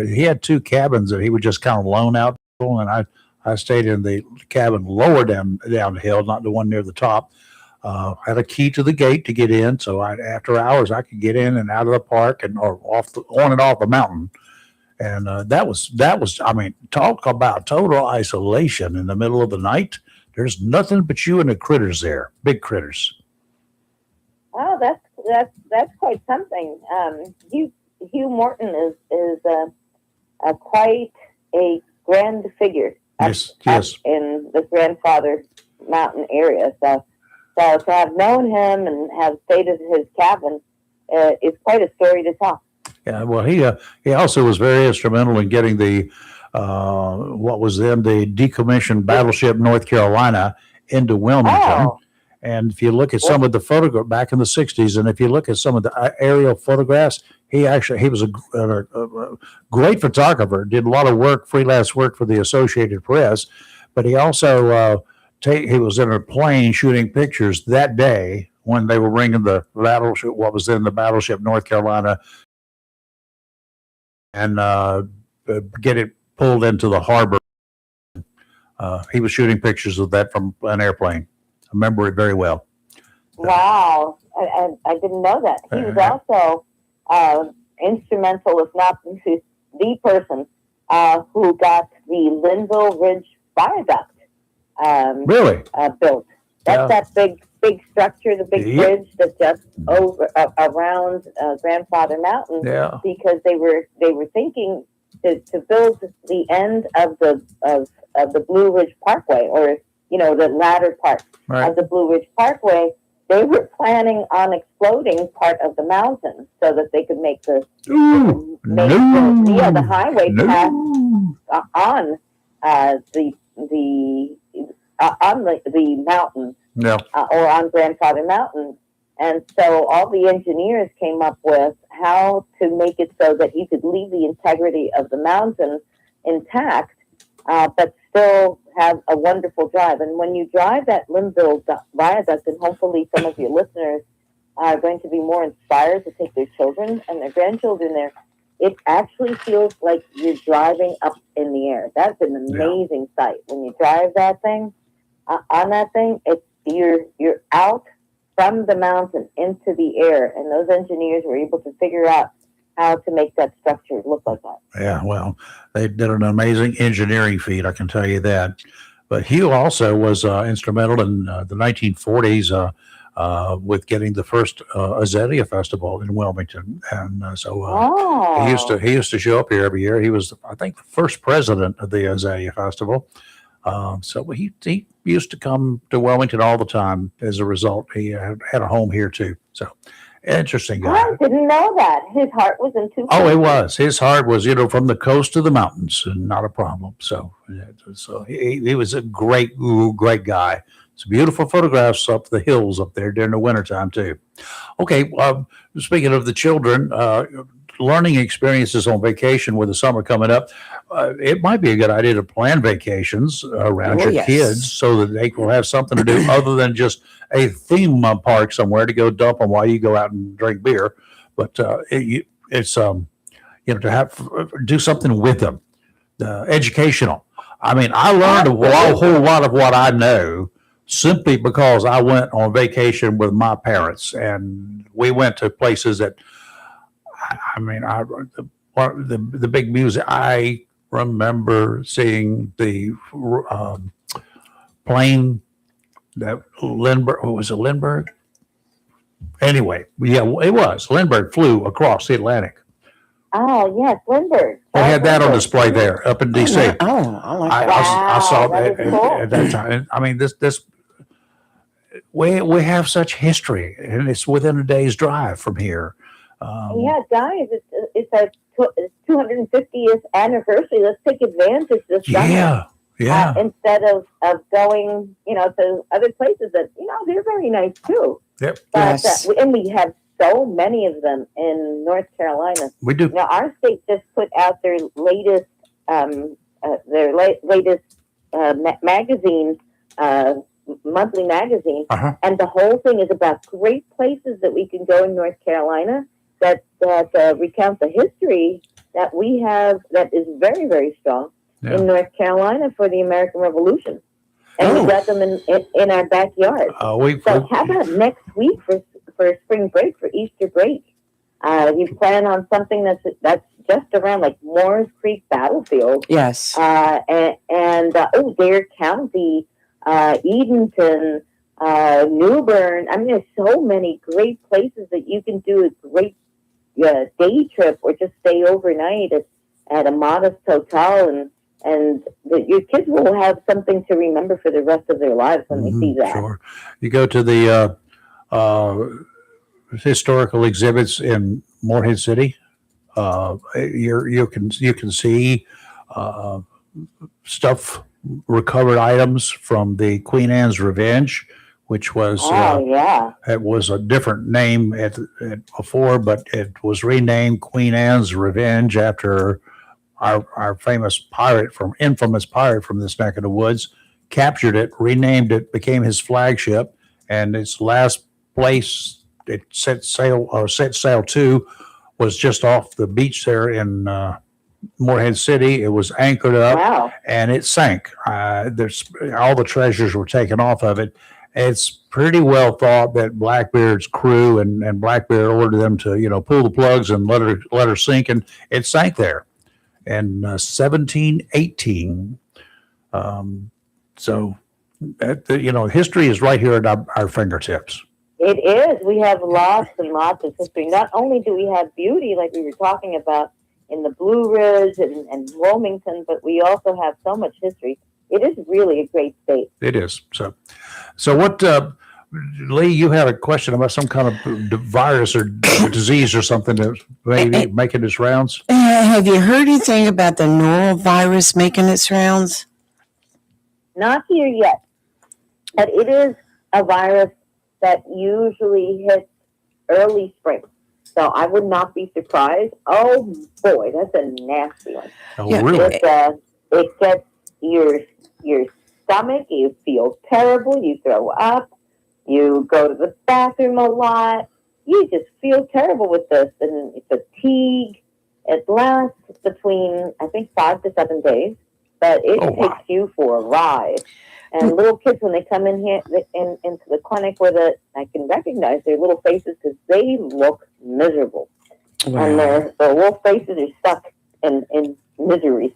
he had two cabins that he would just kind of loan out, and I stayed in the cabin lower down the hill, not the one near the top. Had a key to the gate to get in, so after hours I could get in and out of the park or on and off the mountain. And that was, I mean, talk about total isolation in the middle of the night. There's nothing but you and the critters there, big critters. Oh, that's quite something. Hugh Morton is quite a grand figure. Yes. In the Grandfather Mountain area. So to have known him and have stayed at his cabin is quite a story to tell. Yeah, well, he also was very instrumental in getting the what was then the decommissioned battleship North Carolina into Wilmington. Oh. And if you look at some of the photograph back in the '60s, and if you look at some of the aerial photographs, he was a great photographer. Did a lot of work, freelance work for the Associated Press, but he also he was in a plane shooting pictures that day when they were bringing the battleship, what was then the battleship North Carolina, and get it pulled into the harbor. He was shooting pictures of that from an airplane. I remember it very well. Wow. I didn't know that. He was also instrumental, if not the person who got the Linville Ridge Viaduct Really? Built. That's Yeah. that big structure, the big Yep. bridge that's just over around Grandfather Mountain. Yeah. Because they were thinking to build the end of the Blue Ridge Parkway, or the latter part Right. of the Blue Ridge Parkway. They were planning on exploding part of the mountain so that they could make the Ooh, the highway pass no. on the mountain No. or on Grandfather Mountain. And so all the engineers came up with how to make it so that you could leave the integrity of the mountain intact, but still have a wonderful drive. And when you drive that Linville Viaduct, and hopefully some of your listeners are going to be more inspired to take their children and their grandchildren there, it actually feels like you're driving up in the air. That's an amazing sight. When you drive that thing, on that thing, you're out from the mountain into the air, and those engineers were able to figure out how to make that structure look like that. Yeah, well, they did an amazing engineering feat, I can tell you that. But Hugh also was instrumental in the 1940s with getting the first Azalea Festival in Wilmington, and he used to show up here every year. He was, I think, the first president of the Azalea Festival. So he used to come to Wilmington all the time. As a result, he had a home here too. So interesting guy. I didn't know that. His heart was in two Oh, it places. was. His heart was, from the coast to the mountains, and not a problem. So he was a great guy. Some beautiful photographs up the hills up there during the wintertime too. Okay, speaking of the children, learning experiences on vacation with the summer coming up, it might be a good idea to plan vacations around your yes. kids so that they will have something to do other than just a theme park somewhere to go dump them while you go out and drink beer. But it's to do something with them, educational. I mean, I learned a whole lot of what I know simply because I went on vacation with my parents, and we went to places that, the big music. I remember seeing the plane that Lindbergh, was it Lindbergh? Anyway, yeah, it was. Lindbergh flew across the Atlantic. Oh, yes, Lindbergh. They had that on display there up in D.C. I like that. I saw Wow, that that is cool. at that time. I mean, we have such history, and it's within a day's drive from here. Yeah, guys, it's our 250th anniversary. Let's take advantage this summer. Yeah. Instead of going, to other places that, they're very nice too. Yep. But, Yes. and we have so many of them in North Carolina. We do. Now, our state just put out their latest, magazine, monthly magazine, Uh-huh. and the whole thing is about great places that we can go in North Carolina that recounts a history that we have that is very, very strong in North Carolina for the American Revolution. And we got them in our backyard. So how about next week for spring break, for Easter break? You plan on something that's just around like Moores Creek Battlefield. Yes. Dare County, Edenton, New Bern. I mean, there's so many great places that you can do a great day trip or just stay overnight at a modest hotel, and your kids will have something to remember for the rest of their lives when they see that. Sure. You go to the historical exhibits in Morehead City. You can see stuff, recovered items from the Queen Anne's Revenge, which was it was a different name at before, but it was renamed Queen Anne's Revenge after our infamous pirate from this neck of the woods captured it, renamed it, became his flagship, and its last place it set sail to was just off the beach there in Morehead City. It was anchored up and it sank. There's all the treasures were taken off of it. It's pretty well thought that Blackbeard's crew and Blackbeard ordered them to, pull the plugs and let her sink, and it sank there in 1718. So, history is right here at our fingertips. It is. We have lots and lots of history. Not only do we have beauty, like we were talking about in the Blue Ridge and Wilmington, but we also have so much history. It is really a great state. It is. So what, Lee, you had a question about some kind of virus or disease or something that may be making its rounds? Have you heard anything about the norovirus making its rounds? Not here yet, but it is a virus that usually hits early spring. So I would not be surprised. Oh boy, that's a nasty one. Oh, really? It gets your stomach. You feel terrible. You throw up. You go to the bathroom a lot. You just feel terrible with this, and fatigue. It lasts between, I think, 5 to 7 days, but it takes you for a ride. And little kids, when they come in here into the clinic with it, I can recognize their little faces because they look miserable. Wow. And their little faces are stuck in misery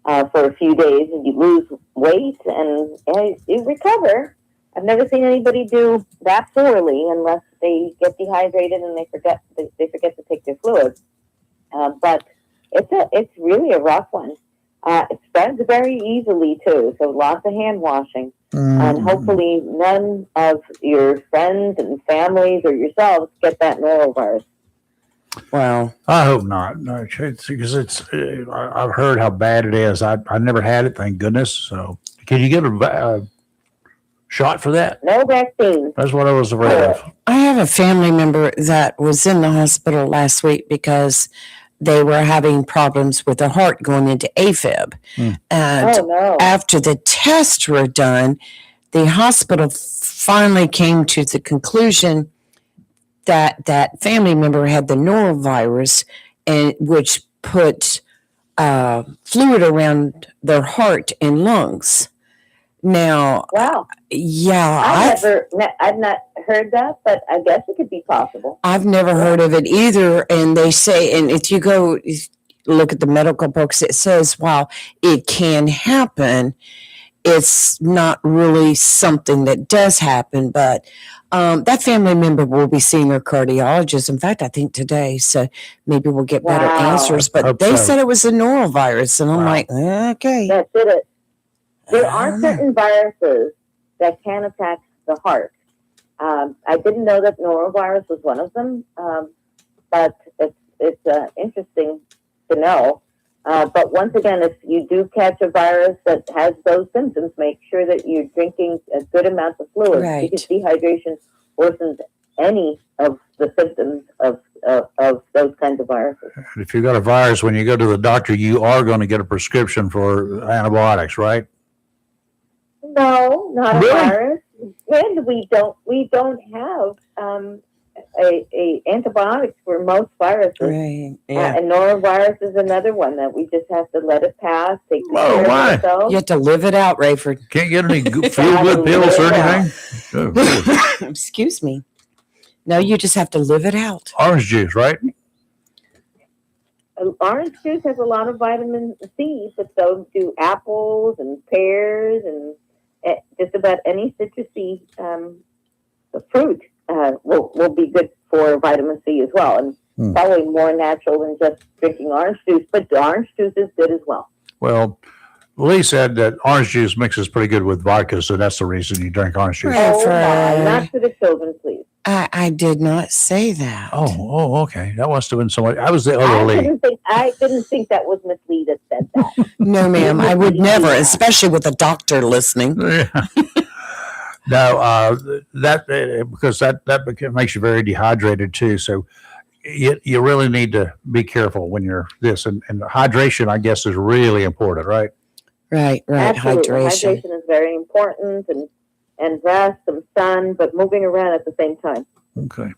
for a few days, and you lose weight and you recover. I've never seen anybody do that poorly unless they get dehydrated and they forget to take their fluids. But it's really a rough one. It spreads very easily too, so lots of hand washing, and hopefully none of your friends and families or yourselves get that norovirus. Wow, I hope not. No, because I've heard how bad it is. I never had it, thank goodness. So, can you get a shot for that? No vaccine. That's what I was afraid of. I have a family member that was in the hospital last week because they were having problems with their heart going into AFib. And after the tests were done, the hospital finally came to the conclusion that that family member had the norovirus, and which put fluid around their heart and lungs. Now, I've not heard that, but I guess it could be possible. I've never heard of it either. And they say, and if you go look at the medical books, it says, while it can happen, it's not really something that does happen. But that family member will be seeing their cardiologist. In fact, I think today, so maybe we'll get better answers. But they said it was a norovirus, and I'm like, okay. That's it. There are certain viruses that can attack the heart. I didn't know that norovirus was one of them, but it's interesting to know. But once again, if you do catch a virus that has those symptoms, make sure that you're drinking a good amount of fluid, because dehydration worsens any of the symptoms of those kinds of viruses. If you've got a virus, when you go to the doctor, you are going to get a prescription for antibiotics, right? No, not a virus. And we don't have a antibiotics for most viruses. Right. Yeah. And norovirus is another one that we just have to let it pass. Take good Oh, care of why? ourselves. You have to live it out, Rayford. Can't get any feel-good pills or anything? Oh, Excuse me. No, you just have to live it out. orange juice, right? Orange juice has a lot of vitamin C, but so do apples and pears and just about any citrusy fruit will be good for vitamin C as well, and probably more natural than just drinking orange juice. But the orange juice is good as well. Well, Lee said that orange juice mixes pretty good with vodka, so that's the reason you drink orange juice. Right. Oh Rayford. my! Not to the children, please. I did not say that. Oh, okay. That must have been somebody. I was the other Lee. I didn't think that was Miss Lee that said that. No, ma'am. I would never, especially with a doctor listening. Yeah. No, because that makes you very dehydrated too. So you really need to be careful when you're this. And hydration, I guess, is really important, right? Right. Absolutely. Hydration. Hydration is very important, and rest, some sun, but moving around at the same time. Okay.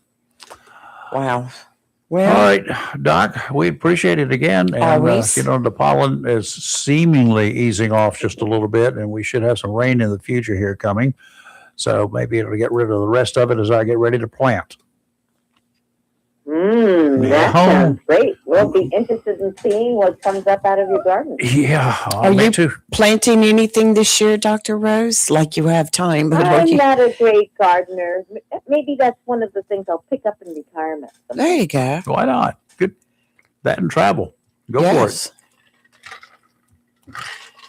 Wow. All Well, right, Doc, we appreciate it again. And, always. the pollen is seemingly easing off just a little bit, and we should have some rain in the future here coming. So maybe it'll get rid of the rest of it as I get ready to plant. That sounds great. We'll be interested in seeing what comes up out of your garden. Yeah. Are me you too. planting anything this year, Dr. Rose? Like you have time, but I'm not a great gardener. Maybe that's one of the things I'll pick up in retirement. there you go. Why not? Good. That and travel. Go for it.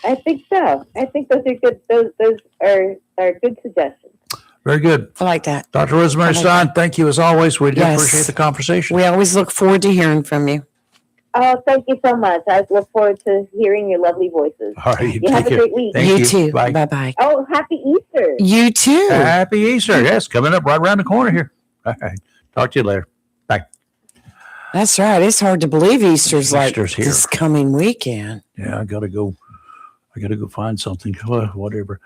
I think so. I think those are good. Those are good suggestions. Very good. I like that. Dr. Rosemary Stein, thank you as always. We do Yes. appreciate the conversation. We always look forward to hearing from you. Oh, thank you so much. I look forward to hearing your lovely voices. All right. You have a great week. Thank you you. too. Bye. Bye-bye. Oh, happy Easter. You too. Happy Easter. Yes, coming up right around the corner here. All right. Talk to you later. Bye. That's right. It's hard to believe Easter's like Easter's here. this coming weekend. Yeah, I gotta go find something, whatever.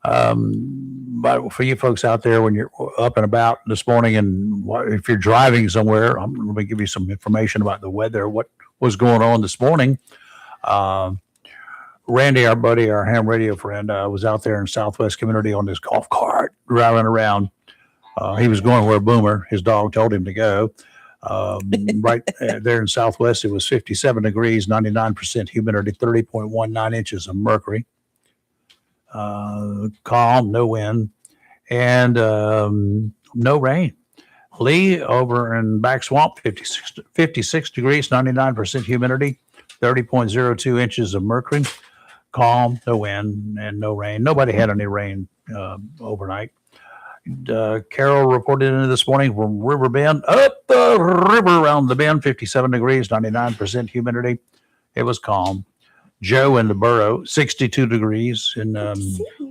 But for you folks out there, when you're up and about this morning, and if you're driving somewhere, I'm going to give you some information about the weather, what was going on this morning. Randy, our buddy, our ham radio friend, was out there in Southwest Community on this golf cart driving around. He was going where Boomer, his dog, told him to go. Right there in Southwest, it was 57 degrees, 99% humidity, 30.19 inches of mercury. Calm, no wind, and no rain. Lee over in Back Swamp, 56 degrees, 99% humidity, 30.02 inches of mercury. Calm, no wind, and no rain. Nobody had any rain overnight. Carol reported in this morning from River Bend, up the river around the bend, 57 degrees, 99% humidity. It was calm. Joe in the borough, 62 degrees. And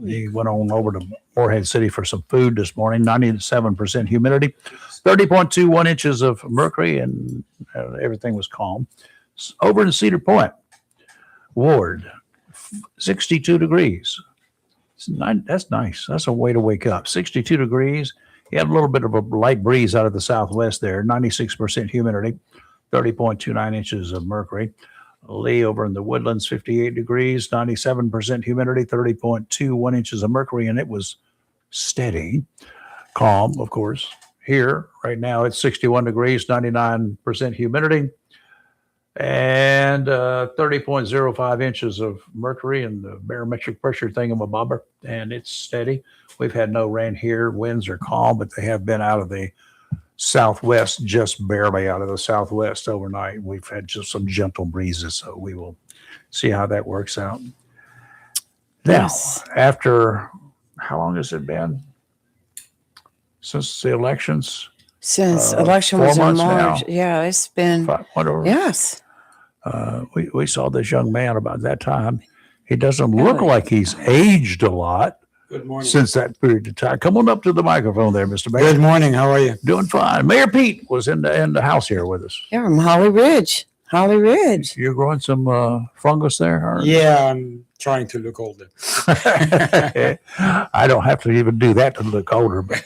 he went on over to Morehead City for some food this morning, 97% humidity, 30.21 inches of mercury, and everything was calm. Over in Cedar Point, Ward, 62 degrees. That's nice. That's a way to wake up. 62 degrees. You have a little bit of a light breeze out of the southwest there, 96% humidity, 30.29 inches of mercury. Lee over in the Woodlands, 58 degrees, 97% humidity, 30.21 inches of mercury, and it was steady. Calm, of course. Here, right now, it's 61 degrees, 99% humidity, and 30.05 inches of mercury, and the barometric pressure thingamabobber, and it's steady. We've had no rain here. Winds are calm, but they have been out of the southwest, just barely out of the southwest overnight. We've had just some gentle breezes, so we will see how that works out. Yes. Now, after how long has it been since the elections? Since election 4 was in months March. now. Yeah, it's been. Whatever. Yes. We saw this young man about that time. He doesn't look like he's aged a lot. Good morning. Since that period of time. Come on up to the microphone there, Mr. Mayor. Good morning. How are you? Doing fine. Mayor Pete was in the house here with us. Yeah, from Holly Ridge. Holly Ridge. You're growing some fungus there? Or? Yeah, I'm trying to look older. I don't have to even do that to look older, but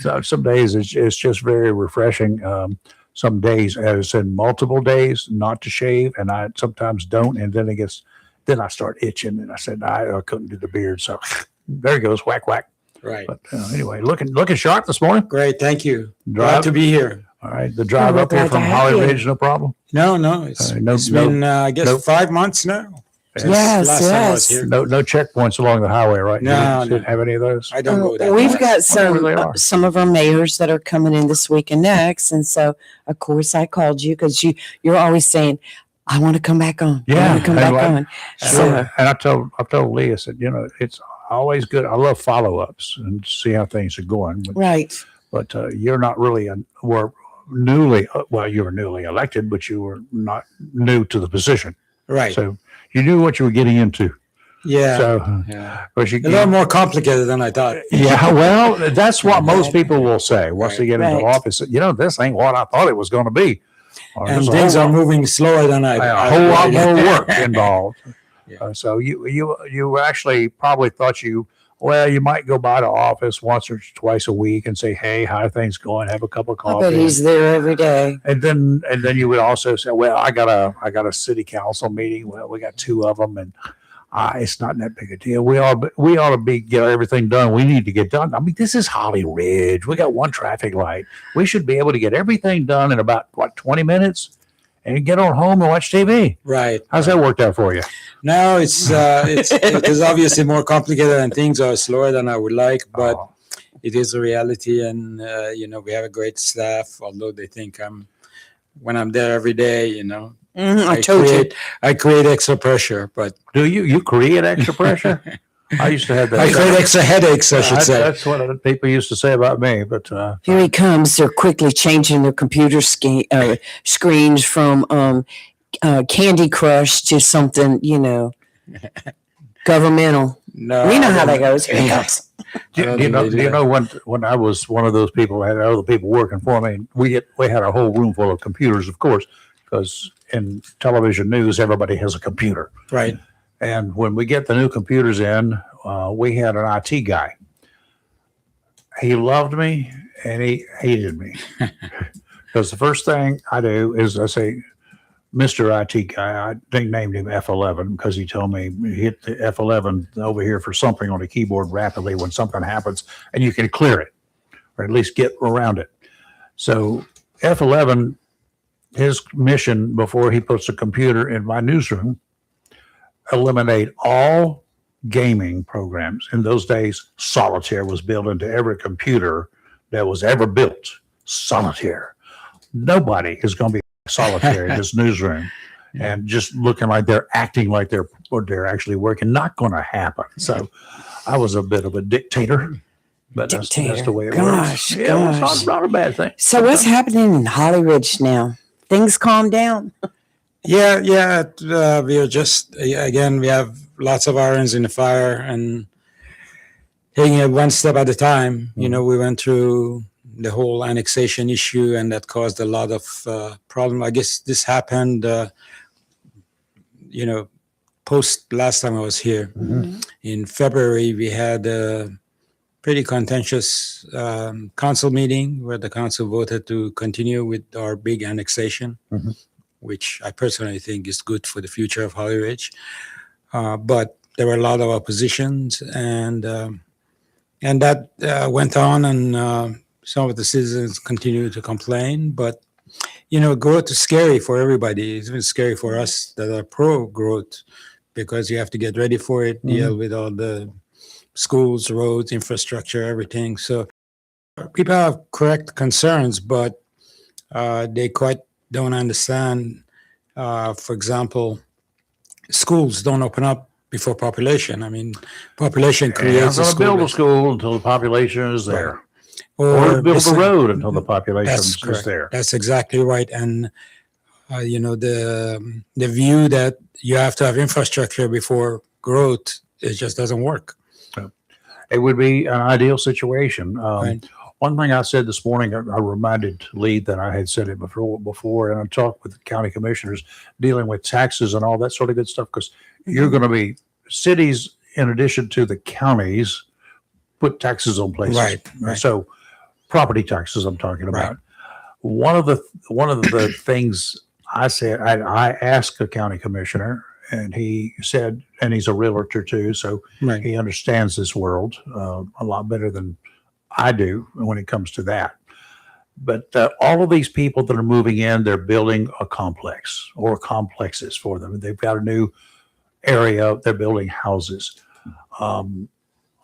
So some days it's just very refreshing. Some days, as in multiple days, not to shave, and I sometimes don't, and then I start itching, and I said I couldn't do the beard, so there it goes, whack whack. Right. But anyway, looking sharp this morning. Great. Thank you. Drive. Glad to be here. All right, the drive we're up here glad to from have Holly you. Ridge, no problem. No, It's it's been, I guess, nope. 5 months now. Since Yes, last time I was yes. here. No checkpoints along the highway, right? You No, didn't no. have any of those. I don't go that We've far. got Wonder where they are. some of our mayors that are coming in this week and next, and so of course I called you because you're always saying, "I want to come back on. I Yeah, want to come and back like- on." So And I told Lee, I said, it's always good. I love follow-ups and see how things are going. right, But you're not really you were newly elected, but you were not new to the position. Right. So you knew what you were getting into. Yeah. So, Yeah. but you, A little more complicated than I thought. yeah, well, that's what most people will say once they get into Right. office. This ain't what I thought it was going to be. Or And there's things are lot- moving slower than I a whole lot more Yeah. work involved. Yeah. So you actually probably thought you might go by the office once or twice a week and say, "Hey, how are things going? Have a cup of I bet coffee." he's there every day. And then you would also say, "Well, I got a city council meeting. Well, we got 2 of them, and it's not that big a deal. We ought to get everything done. We need to get done. I mean, this is Holly Ridge. We got one traffic light. We should be able to get everything done in about 20 minutes, and get on home and watch TV." Right. How's that worked out for you? Now it is obviously more complicated and things are slower than I would like, but Oh, it is a reality. And, we have a great staff, although they think when I'm there every day, I told you. I create extra pressure, but do you create extra pressure? I used to have that. I create extra headaches, I should say. That's what other people used to say about me. But Here he comes. They're quickly changing their computer screens from Candy Crush to something, governmental. No, We know how I that don't- goes. Here he comes. do don't you know? think they Do you do know when I was one of those people that had other people working for me? We had a whole room full of computers, of course, because in television news everybody has a computer. Right. And when we get the new computers in, we had an IT guy. He loved me and he hated me because the first thing I do is I say, "Mr. IT guy," I think named him F11 because he told me hit the F11 over here for something on the keyboard rapidly when something happens and you can clear it or at least get around it. So F11, his mission before he puts a computer in my newsroom, eliminate all gaming programs. In those days, solitaire was built into every computer that was ever built. Solitaire. Nobody is going to be solitaire in this newsroom and just looking like they're acting like they're actually working. Not going to happen. So I was a bit of a dictator, but that's the way it Gosh, works. Yeah, it's gosh. not a bad thing. So what's happening in Holly Ridge now? Things calm down? Yeah. We are just, again, we have lots of irons in the fire and taking it one step at a time. We went through the whole annexation issue and that caused a lot of problem. I guess this happened, post last time I was here. In February, we had a pretty contentious council meeting where the council voted to continue with our big annexation, which I personally think is good for the future of Holly Ridge. But there were a lot of oppositions, and that went on, and some of the citizens continued to complain. But growth is scary for everybody. It's even scary for us that are pro growth because you have to get ready for it, deal with all the schools, roads, infrastructure, everything. So people have correct concerns, but they quite don't understand. For example, schools don't open up before population. I mean, population You're not creates a going to school. build a school until the population is there. Or Or build listen, a road until the population That's is correct. there. That's exactly right. And the view that you have to have infrastructure before growth, it just doesn't work. It would be an ideal situation. Right. One thing I said this morning, I reminded Lee that I had said it before, and I talked with the county commissioners dealing with taxes and all that sort of good stuff, because you're going to be cities, in addition to the counties, put taxes on places. Right. So property taxes I'm talking about. Right. One of the things I said, I asked the county commissioner, and he said, and he's a realtor too, so Right. he understands this world a lot better than I do when it comes to that. But all of these people that are moving in, they're building a complex or complexes for them. They've got a new area. They're building houses. All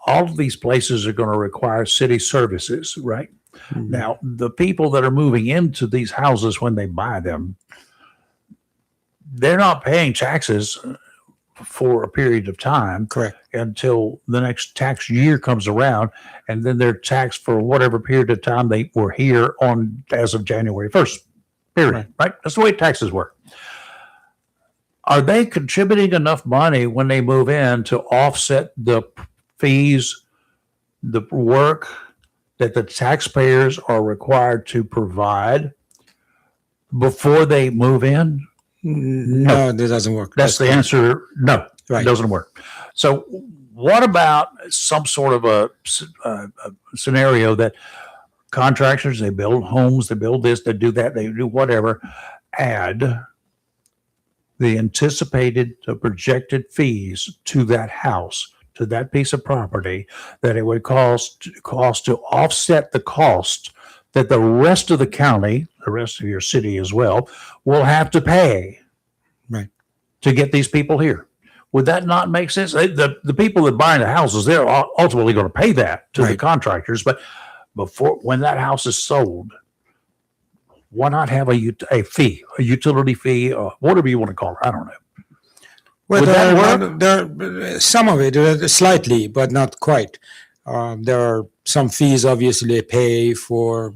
of these places are going to require city services, right? Mhm. Now, the people that are moving into these houses when they buy them, they're not paying taxes for a period of time Correct. until the next tax year comes around, and then they're taxed for whatever period of time they were here on as of January 1st, period, right? That's the way taxes work. Are they contributing enough money when they move in to offset the fees, the work that the taxpayers are required to provide before they move in? No, that doesn't work. That's the correct. answer. No, Right. it doesn't work. So what about some sort of a scenario that contractors, they build homes, they build this, they do that, they do whatever, add the anticipated, the projected fees to that house, to that piece of property, that it would cost to offset the cost that the rest of the county, the rest of your city as well, will have to pay Right. to get these people here. Would that not make sense? The people that buy the houses, they're ultimately going to pay that to the Right. contractors. But when that house is sold, why not have a fee, a utility fee, or whatever you want to call it? I don't know. Well, Would that there some of it, slightly, but not quite. There are some fees, obviously, they pay for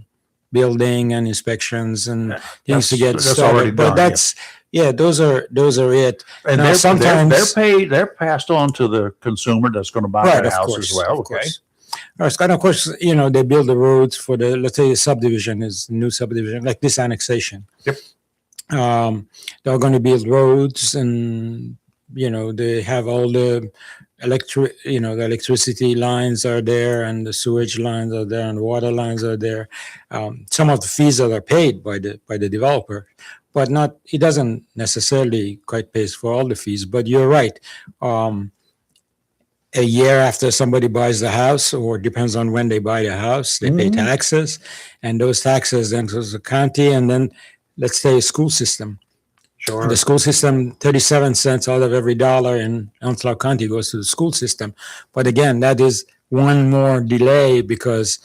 building and inspections and things to get That's started. already But done, that's those are it. And Now, they're sometimes- they're passed on to the consumer that's going to buy Right, that of house course, as well. of Okay. course. And of course, they build the roads for let's say, a subdivision is new subdivision, like this annexation. Yep. They're going to build roads, and they have all the the electricity lines are there, and the sewage lines are there, and the water lines are there. Some of the fees that are paid by the developer, but not. It doesn't necessarily quite pay for all the fees. But you're right. A year after somebody buys the house, or depends on when they buy the house, they pay taxes, and those taxes then goes to the county, and then let's say a school system. Sure. The school system, 37 cents out of every dollar in Onslow County goes to the school system. But again, that is one more delay because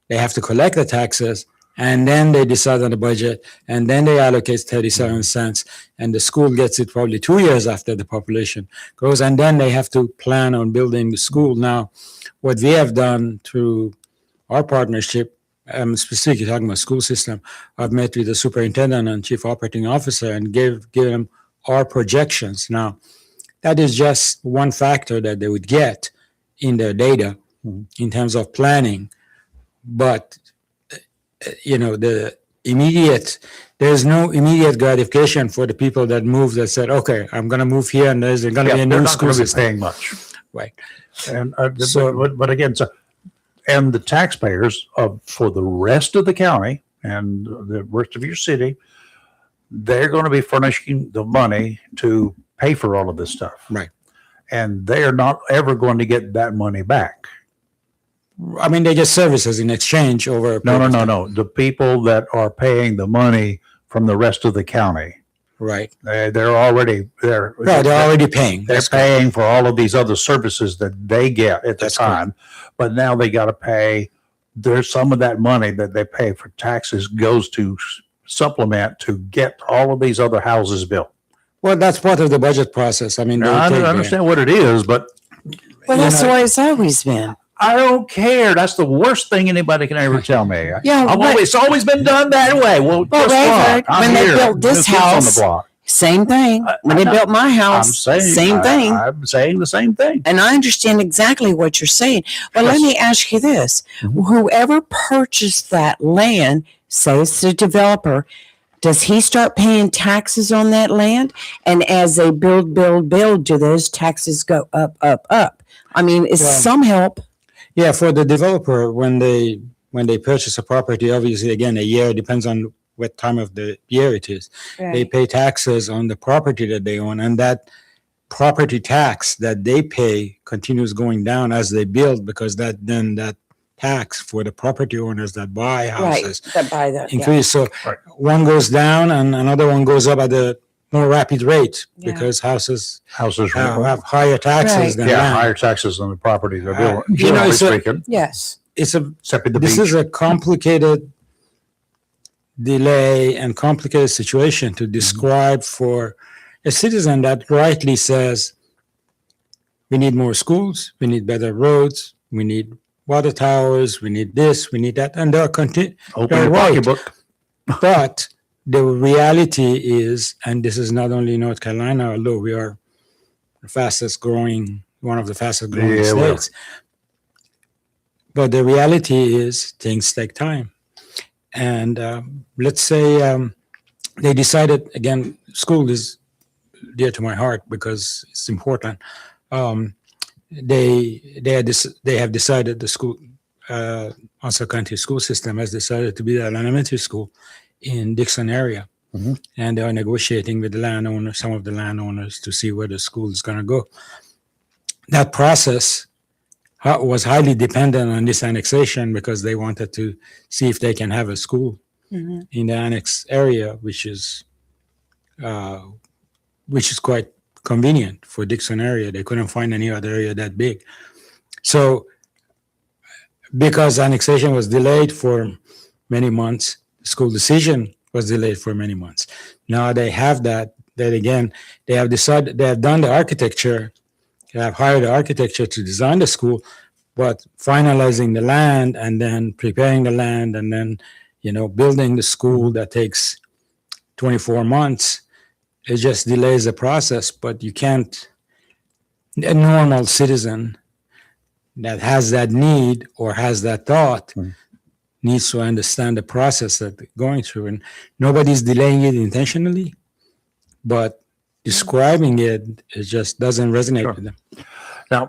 they have to collect the taxes, and then they decide on the budget, and then they allocate 37 cents, and the school gets it probably 2 years after the population goes, and then they have to plan on building the school. Now, what we have done through our partnership, I'm specifically talking about school system, I've met with the superintendent and chief operating officer and give them our projections. Now, that is just one factor that they would get in their data in terms of planning. But, there's no immediate gratification for the people that move, that said, okay, I'm going to move here, and there's going to be a they're new not school going to be system. paying much. Right. And So- but again, and the taxpayers for the rest of the county and the rest of your city, they're going to be furnishing the money to pay for all of this stuff. Right. And they are not ever going to get that money back. I mean, they get services in exchange over. No. The people that are paying the money from the rest of the county, Right. they're already there. Right. They're already paying. They're That's correct. paying for all of these other services that they get at the That's correct. time, but now they got to pay. There's some of that money that they pay for taxes goes to supplement to get all of these other houses built. Well, that's part of the budget process. I mean, they Now, I take don't understand what it is, but Well, that's the way it's always been. I don't care. That's the worst thing anybody can ever tell me. Yeah, it's always been done that way. Well, guess Rayford, what? I'm when they here. built this New kids on house, the block. Same thing. When I they know. built my I'm house, saying same thing. I'm saying the same thing. And I understand exactly what you're saying. But let Yes. me ask you this. Mhm. Whoever purchased that land, say it's the developer, does he start paying taxes on that land? And as they build, do those taxes go up, up, up? I mean, it's Well, some help. Yeah, for the developer, when they when they purchase a property, obviously, again, a year depends on what time of the year it is. They Right. pay taxes on the property that they own, and that property tax that they pay continues going down as they build, because that tax for the property owners that buy houses Right. That by that. Yeah. increase. So Right. one goes down and another one goes up at a more rapid rate, Yeah. because houses Houses have higher taxes Right. than yeah, land. higher taxes on the property they're building. You know, Generally it's a- speaking, Yes. It's a except at the this beach. is a complicated delay and complicated situation to describe for a citizen that rightly says, we need more schools, we need better roads, we need water towers, we need this, we need that, and they're Open your right. pocketbook. But the reality is, and this is not only North Carolina, although we are the fastest growing, one of the fastest growing Yeah, we are. states. But the reality is things take time. And let's say they decided, again, school is dear to my heart because it's important. They have decided, the school, Osceola County school system has decided to be an elementary school in Dixon area. Mhm. And they are negotiating with the landowner, some of the landowners, to see where the school is going to go. That process was highly dependent on this annexation, because they wanted to see if they can have a school Mhm. in the annex area, which is quite convenient for Dixon area. They couldn't find any other area that big. So because annexation was delayed for many months, the school decision was delayed for many months. Now they have that again, they have decided, they have done the architecture, they have hired the architecture to design the school, but finalizing the land and then preparing the land and then, building the school, that takes 24 months. It just delays the process. But you can't, a normal citizen that has that need or has that thought needs to understand the process that they're going through. And nobody's delaying it intentionally, but describing it just doesn't resonate Sure. with them. Now,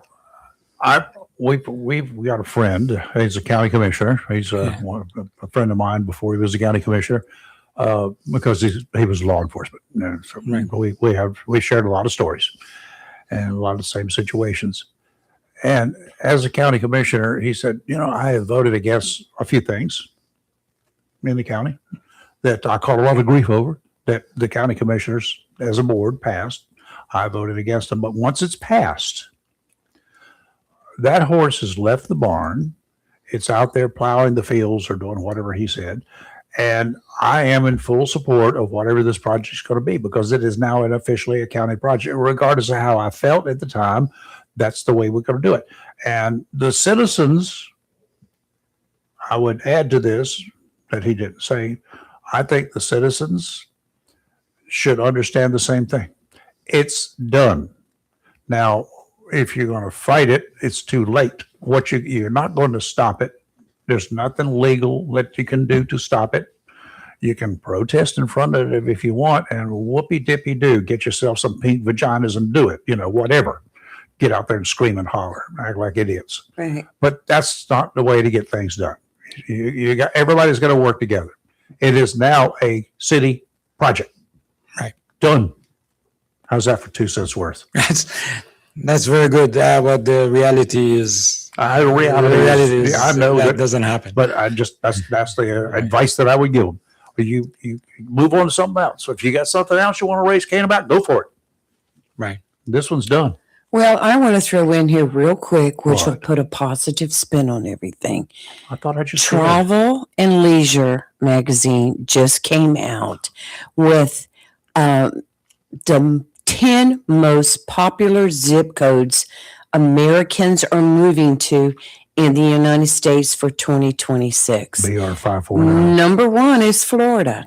we've got a friend. He's a county commissioner. He's a friend of mine before he was a county commissioner, because he was law enforcement. So Right. we shared a lot of stories and a lot of the same situations. And as a county commissioner, he said, I have voted against a few things in the county that I caught a lot of grief over, that the county commissioners as a board passed. I voted against them. But once it's passed, that horse has left the barn. It's out there plowing the fields or doing whatever he said. And I am in full support of whatever this project is going to be, because it is now officially a county project. Regardless of how I felt at the time, that's the way we're going to do it. And the citizens, I would add to this that he didn't say, I think the citizens should understand the same thing. It's done. Now, if you're going to fight it, it's too late. You're not going to stop it. There's nothing legal that you can do to stop it. You can protest in front of it if you want, and whoopee-dippy-do, get yourself some pink vaginas and do it, whatever. Get out there and scream and holler, act like idiots. Right. But that's not the way to get things done. Everybody's going to work together. It is now a city project. Right. Done. How's that for 2 cents worth? That's very good. But the reality is, The reality is, I know that that, doesn't happen. but that's the advice that I would give them. You move on to something else. So if you got something else you want to raise Cain about, go for it. Right. This one's done. Well, I want to throw in here real quick, which will What? put a positive spin on everything. I thought I just Travel and Leisure magazine just came out with the 10 most popular zip codes Americans are moving to in the United States for 2026. BR 549 Number 1 is Florida.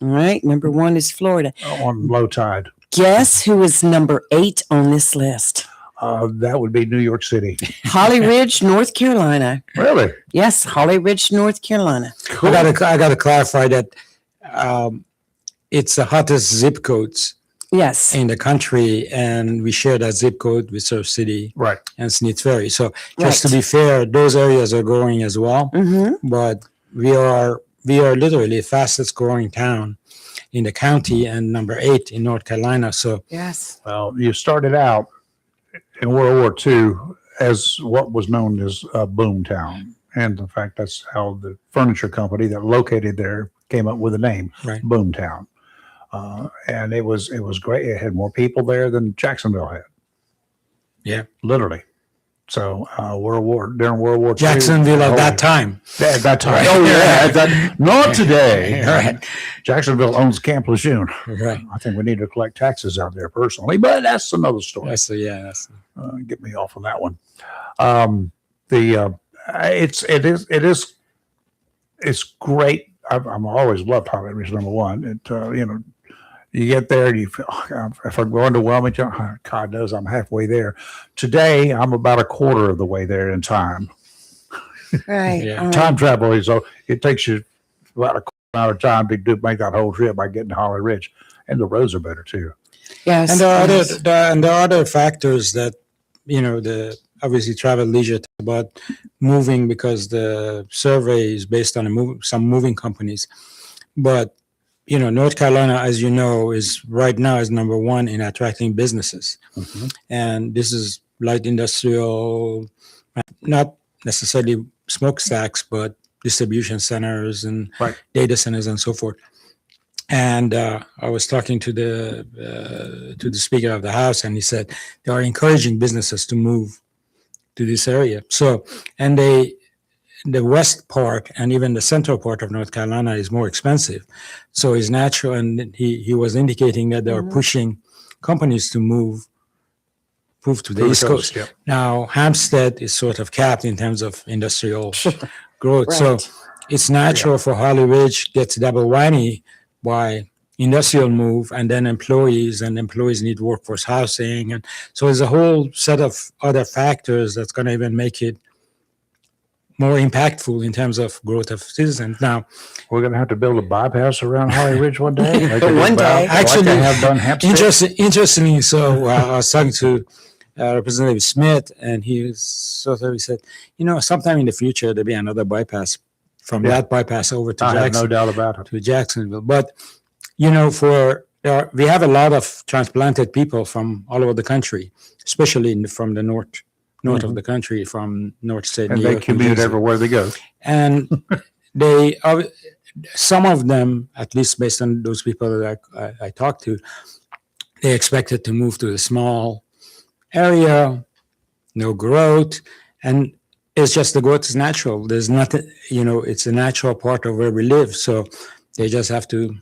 All right. Number 1 is Florida. on low tide. Guess who is number 8 on this list? That would be New York City. Holly Ridge, North Carolina. Really? Yes, Holly Ridge, North Carolina. Cool. I got to clarify that it's the hottest zip codes Yes. in the country, and we share that zip code with Surf City Right. and Smith Ferry. So just to Right. be fair, those areas are growing as well, but we are literally the fastest growing town in the county and number 8 in North Carolina. So Yes. Well, you started out in World War II as what was known as a boom town. And in fact, that's how the furniture company that located there came up with the name, Right. Boom Town. And it was great. It had more people there than Jacksonville had. Yeah. Literally. So during World War II. Jacksonville at that time. At that time. Right. Oh, yeah. Not today. Right. Jacksonville owns Camp Lejeune. Right. I think we need to collect taxes out there personally, but that's another story. That's Get me off of that one. It's great. I'm always loved Holly Ridge, number one. You get there and you feel, if I'm going to Wilmington, God knows I'm halfway there. Today, I'm about a quarter of the way there in time. Right. Yeah. Time travel, so it takes you about a quarter amount of time to make that whole trip by getting to Holly Ridge. And the roads are better too. Yes. And yes. there are other factors that, obviously travel leisure about moving, because the survey is based on some moving companies. But, North Carolina, as you know, is right now is number 1 in attracting businesses. Mm-hmm. And this is light industrial, not necessarily smokestacks, but distribution centers and Right. data centers and so forth. And I was talking to the Speaker of the House, and he said they are encouraging businesses to move to this area. So, and the west part and even the central part of North Carolina is more expensive. So it's natural, and he was indicating that they are pushing companies to move to the East Coast. Yep. Now, Hampstead is sort of capped in terms of industrial growth. So Right. it's natural for Holly Ridge gets double whammy by industrial move, and then employees need workforce housing. And so there's a whole set of other factors that's going to even make it more impactful in terms of growth of citizens. Now, We're going to have to build a bypass around Holly Ridge one day. One day. Actually, like they have done Hampstead. interestingly, so I was talking to Representative Smith, and he said, sometime in the future there'll be another bypass from that bypass over to I have no doubt about it. to Jacksonville. But we have a lot of transplanted people from all over the country, especially from the north of the country, from North State. And New they York, New commute Jersey. everywhere they go. And some of them, at least based on those people that I talked to, they expected to move to a small area, no growth, and it's just the growth is natural. There's nothing, it's a natural part of where we live. So they just have to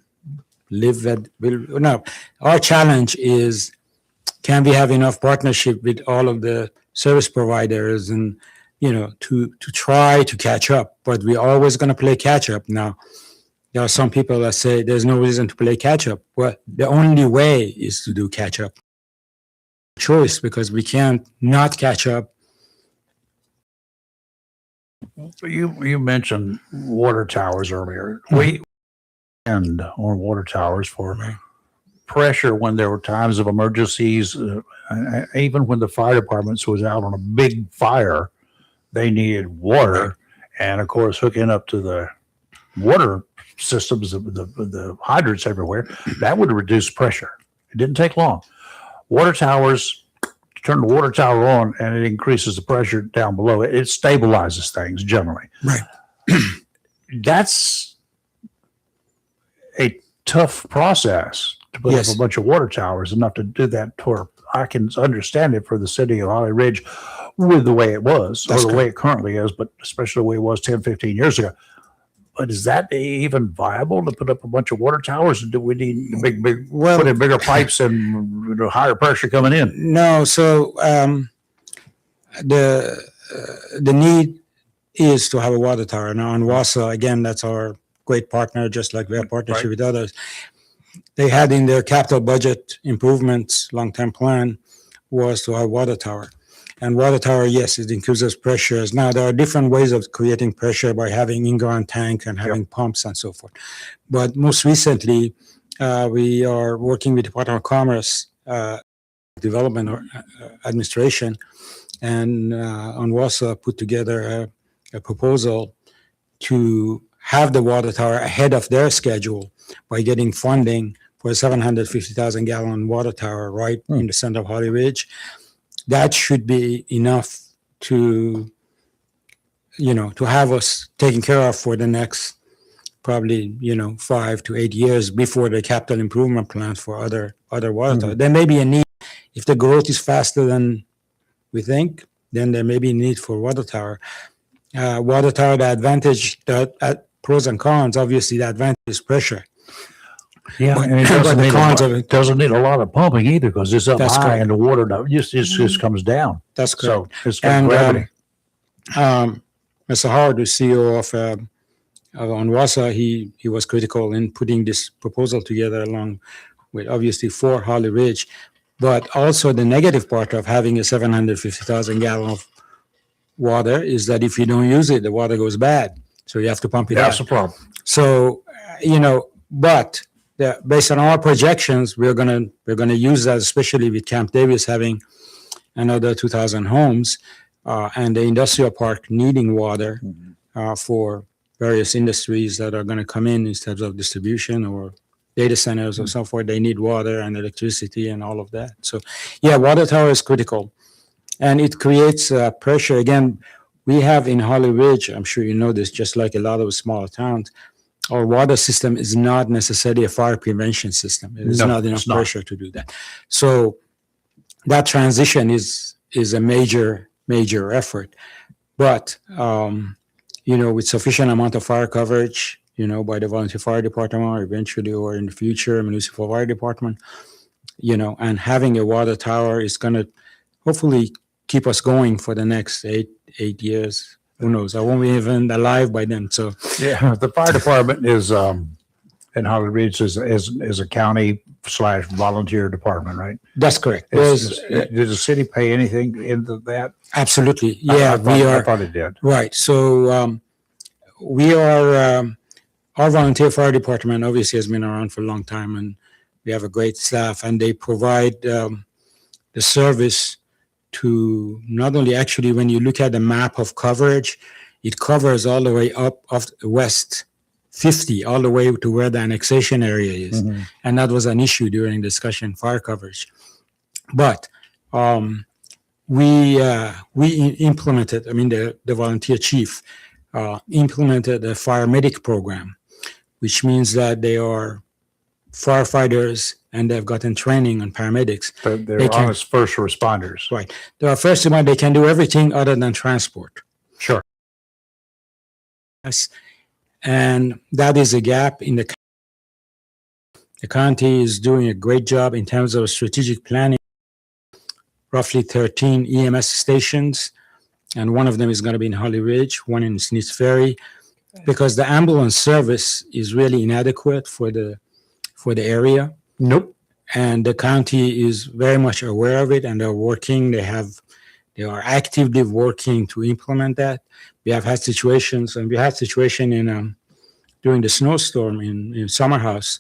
live that. No, our challenge is, can we have enough partnership with all of the service providers and, to try to catch up, but we're always going to play catch up. Now, there are some people that say there's no reason to play catch up. Well, the only way is to do catch up. Choice, because we can't not catch up. You mentioned water towers earlier. We depend on water towers for pressure when there were times of emergencies. Even when the fire departments was out on a big fire, they needed water, and of course, hooking up to the water systems, the hydrants everywhere, that would reduce pressure. It didn't take long. Water towers, turn the water tower on, and it increases the pressure down below. It stabilizes things generally. Right. That's a tough process to put up a bunch of water towers, enough to do that. I can understand it for the city of Holly Ridge with the way it was, or the way it currently is, but especially the way it was 10, 15 years ago. But is that even viable to put up a bunch of water towers? Or do we need put in bigger pipes and higher pressure coming in? No. So the need is to have a water tower. Now in Wausau, again, that's our great partner, just like we have partnership with others. They had in their capital budget improvements long-term plan was to have a water tower. And water tower, yes, it increases pressures. Now, there are different ways of creating pressure by having in-ground tank and having pumps and so forth. But most recently, We are working with Department of Commerce, Development or Administration, and on WASA put together a proposal to have the water tower ahead of their schedule by getting funding for a 750,000 gallon water tower right in the center of Holly Ridge. That should be enough to, to have us taken care of for the next probably, 5 to 8 years before the capital improvement plans for other water towers. There may be a need, if the growth is faster than we think, then there may be a need for water tower. Water tower, the advantage, pros and cons, obviously the advantage is pressure. Yeah, But- and it but doesn't, the need cons a, of lot- it- doesn't need a lot of pumping either because it's up That's high correct. and the water just comes down. That's correct. So it's got And gravity. Mr. Howard, the CEO of on WASA, he was critical in putting this proposal together along with obviously for Holly Ridge, but also the negative part of having a 750,000 gallon of water is that if you don't use it, the water goes bad. So you have to pump it That's out. the problem. So, but based on our projections, we're gonna use that, especially with Camp Davis having another 2,000 homes and the industrial park needing water for various industries that are going to come in terms of distribution or data centers or so forth. They need water and electricity and all of that. So, yeah, water tower is critical, and it creates pressure. Again, we have in Holly Ridge, I'm sure you know this, just like a lot of smaller towns, our water system is not necessarily a fire prevention system. There's No, not enough it's not. pressure to do that. So that transition is a major effort. But with sufficient amount of fire coverage, by the volunteer fire department or eventually or in the future municipal fire department, and having a water tower is going to hopefully keep us going for the next eight years. Who knows? I won't be even alive by then. So Yeah, the fire department is in Holly Ridge is a county / volunteer department, right? that's correct. Does the city pay anything into that? Absolutely. I Yeah, thought- we I are. thought it did. Right. So we are, our volunteer fire department obviously has been around for a long time, and we have a great staff, and they provide the service to not only actually, when you look at the map of coverage, it covers all the way up of West 50, all the way to where the annexation area is. And that was an issue during discussion, fire coverage. But we implemented, the volunteer chief implemented a fire medic program, which means that they are firefighters and they've gotten training on paramedics. They're They can- honest first responders. Right. They are first of all, they can do everything other than transport. Sure. Yes. And that is a gap in the county is doing a great job in terms of strategic planning. Roughly 13 EMS stations, and one of them is going to be in Holly Ridge, one in Sneath Ferry, because the ambulance service is really inadequate for the area. Nope. And the county is very much aware of it, and they're working. They are actively working to implement that. We have had situations, and we had situation in during the snowstorm in Summerhouse,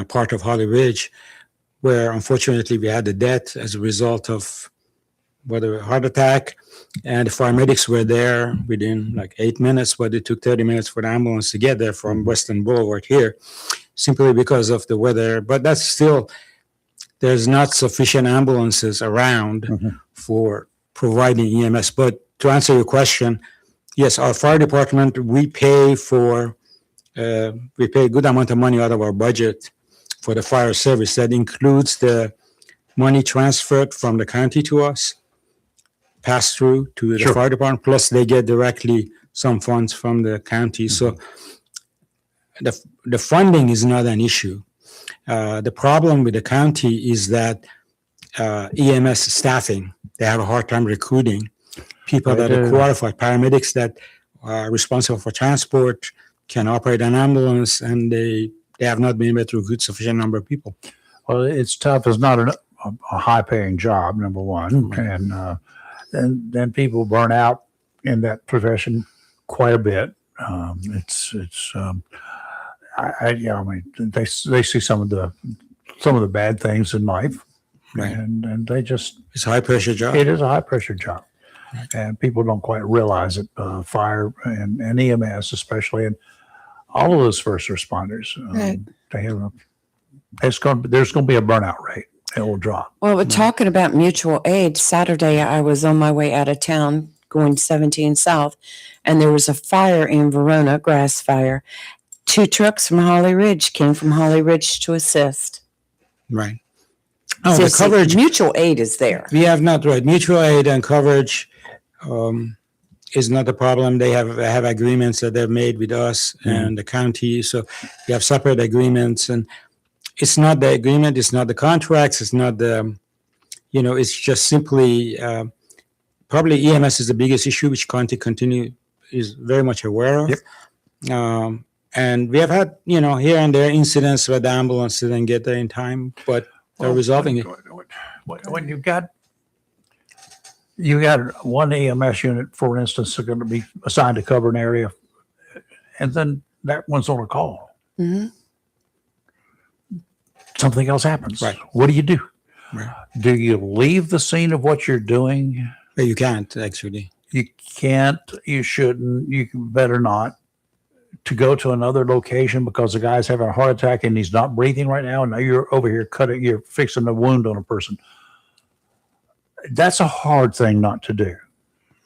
part of Holly Ridge, where unfortunately we had a death as a result of whether a heart attack, and the paramedics were there within like 8 minutes, but it took 30 minutes for the ambulance to get there from Western Boulevard here, simply because of the weather. But that's still, there's not sufficient ambulances around for providing EMS. But to answer your question, yes, our fire department, we pay a good amount of money out of our budget for the fire service. That includes the money transferred from the county to us, passed through to the Sure. fire department, plus they get directly some funds from the county. So the funding is not an issue. The problem with the county is that EMS staffing, they have a hard time recruiting people They that are do. qualified, paramedics that are responsible for transport, can operate an ambulance, and they have not been able to recruit sufficient number of people. Well, it's tough. It's not a high-paying job, number one, and then people burn out in that profession quite a bit. I mean, they see some of the bad things in life, Right. and they just, It's a high pressure job. it is a high pressure job, and people don't quite realize it. Fire and EMS especially, and all of those first responders, Right. they have there's going to be a burnout rate. It will drop. Well, we're talking about mutual aid. Saturday, I was on my way out of town going 17 South, and there was a fire in Verona, grass fire. 2 trucks from Holly Ridge came from Holly Ridge to assist. Right. Oh, So the see, coverage. mutual aid is there. We have not, right. Mutual aid and coverage is not a problem. They have agreements that they've made with us and the county. So we have separate agreements, and it's not the agreement, it's not the contracts, it's not the, it's just simply probably EMS is the biggest issue, which county is very much aware of. Yep. And we have had, here and there incidents where the ambulance didn't get there in time, but they're resolving it. When you got one EMS unit, for instance, are going to be assigned to cover an area, and then that one's on a call. Mhm. Something else happens. Right. What do you do? Right. Do you leave the scene of what you're doing? But you can't, actually. You can't. You shouldn't. You better not. To go to another location because the guy's having a heart attack and he's not breathing right now, and now you're over here you're fixing a wound on a person. That's a hard thing not to do.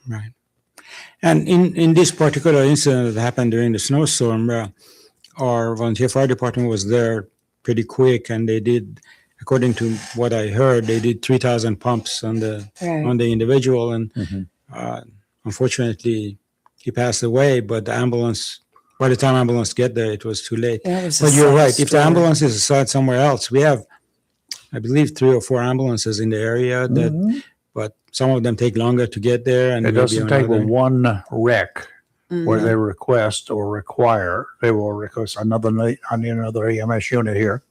Right. And in this particular incident that happened during the snowstorm, our volunteer fire department was there pretty quick, and they did, according to what I heard, they did 3,000 pumps on the individual, and unfortunately, he passed away. But by the time ambulance get there, it was too late. But you're right. If the ambulance is assigned somewhere else, we have, I believe, 3 or 4 ambulances in the area but some of them take longer to get there. And it doesn't take one wreck where they request or require. They will request another EMS unit here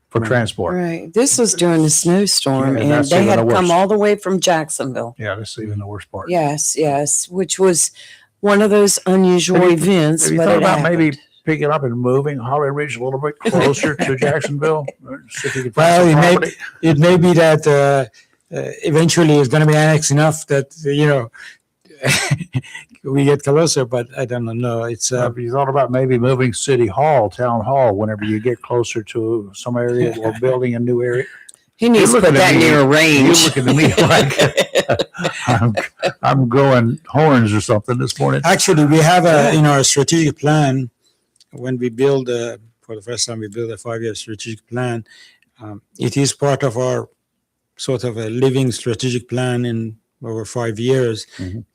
for transport. Right. This was during the snowstorm, Yeah, and that's they even had the come worst. all the way from Jacksonville. Yeah, this is even the worst part. Yes, which was one of those unusual Have you- events. Have you but thought it about happened. maybe picking up and moving Holly Ridge a little bit closer to Jacksonville? See if you can find Well, some property. it may be that eventually it's going to be annexed enough that, we get closer, but I don't know. It's Have you thought about maybe moving City Hall, Town Hall, whenever you get closer to some area or building a new area? He needs to You're put looking at that me- near a You're range. looking at me like I'm growing horns or something this morning. actually, we have in our strategic plan, when we build, for the first time, we build a 5-year strategic plan. It is part of our sort of a living strategic plan in over 5 years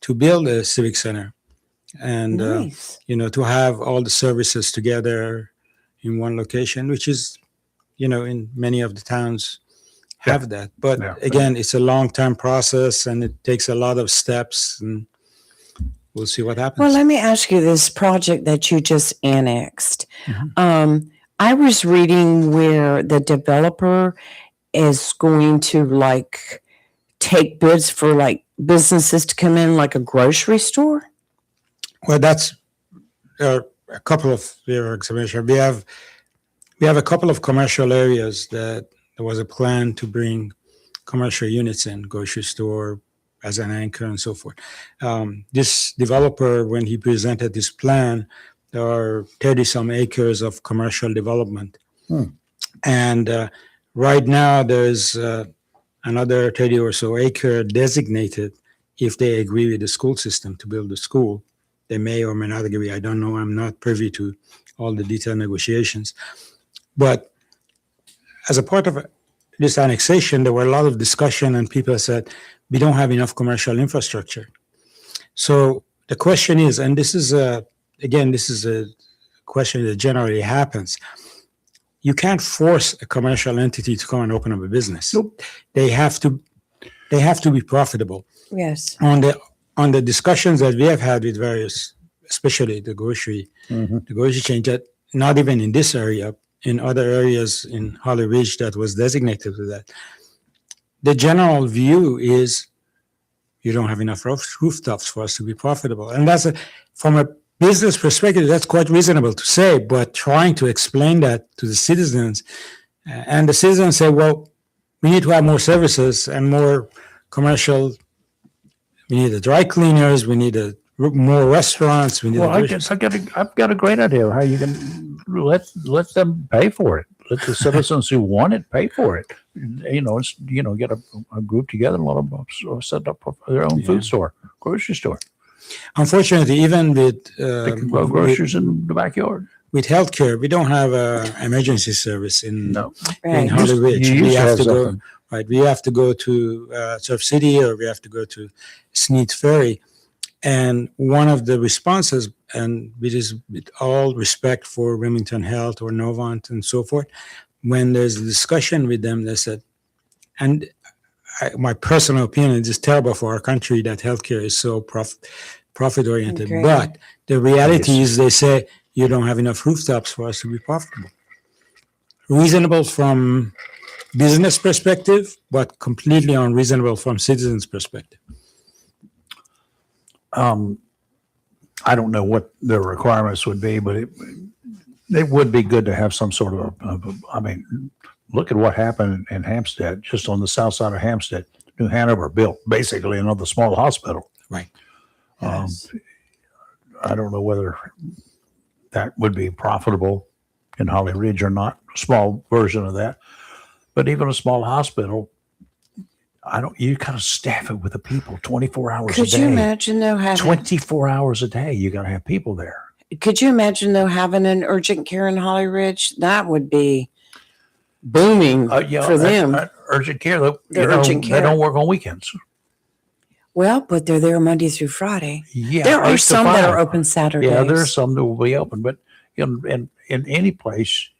to build a civic center and, Nice. to have all the services together in one location, which is, in many of the towns have that. But Yeah. again, it's a long-term process and it takes a lot of steps, and we'll see what happens. Well, let me ask you this project that you just annexed. I was reading where the developer is going to take bids for businesses to come in, like a grocery store. Well, that's a couple of your examination. We have a couple of commercial areas that there was a plan to bring commercial units in, grocery store as an anchor and so forth. This developer, when he presented this plan, there are 30 some acres of commercial development. And right now there's another 30 or so acre designated if they agree with the school system to build a school. They may or may not agree. I don't know. I'm not privy to all the detailed negotiations. But as a part of this annexation, there were a lot of discussion and people said, we don't have enough commercial infrastructure. So the question is, and this is a question that generally happens. You can't force a commercial entity to come and open up a business. Nope. They have to be profitable. Yes. On the discussions that we have had with various, especially the grocery chain, that not even in this area, in other areas in Holly Ridge that was designated to that, the general view is you don't have enough rooftops for us to be profitable. And that's from a business perspective, that's quite reasonable to say, but trying to explain that to the citizens, and the citizens say, well, we need to have more services and more commercial. We need the dry cleaners. We need more restaurants. We need. Well, I've got a great idea of how you can let them pay for it. Let the citizens who want it pay for it. Get a group together and let them set up their own food store, grocery store. Unfortunately, even with They can grow groceries in the backyard. with healthcare, we don't have a emergency service in Right. Holly Ridge. You We used to have have to go something. right. We have to go to Surf City, or we have to go to Sneed Ferry. And one of the responses, and with all respect for Remington Health or Novant and so forth, when there's a discussion with them, they said, and my personal opinion, it's terrible for our country that healthcare is so profit oriented. Agree. But the reality is, they say you don't have enough rooftops for us to be profitable. Reasonable from business perspective, but completely unreasonable from citizens' perspective. I don't know what the requirements would be, but it would be good to have some sort of look at what happened in Hampstead, just on the south side of Hampstead. New Hanover built basically another small hospital. Right. I don't know whether that would be profitable in Holly Ridge or not, a small version of that. But even a small hospital, you got to staff it with the people 24 hours a day. Could you imagine though having 24 hours a day, you got to have people there. Could you imagine though having an urgent care in Holly Ridge? That would be booming for them. Urgent care, Urgent care. They don't work on weekends. Well, but they're there Monday through Friday. Yeah, There 8 are to some that 5. are open Saturdays. Yeah, there are some that will be open, but in any place,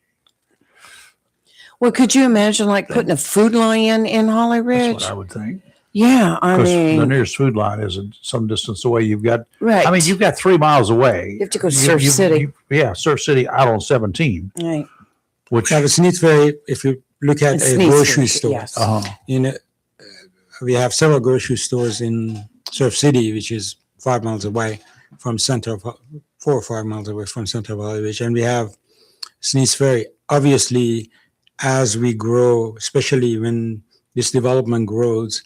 Well, could you imagine like putting a food line in Holly that's Ridge? what I would think. Yeah, I Because the mean, nearest food line is some distance away. You've got, right. I mean, you've got 3 miles away. You have to go to Surf City. Surf City out on 17, Right. which, Now, it's neat very, if you look at It's a Sneed grocery Street, store, yes. we have several grocery stores in Surf City, which is 5 miles away from center of 4 or 5 miles away from center of Holly Ridge, and we have Sneed Ferry. Obviously, as we grow, especially when this development grows,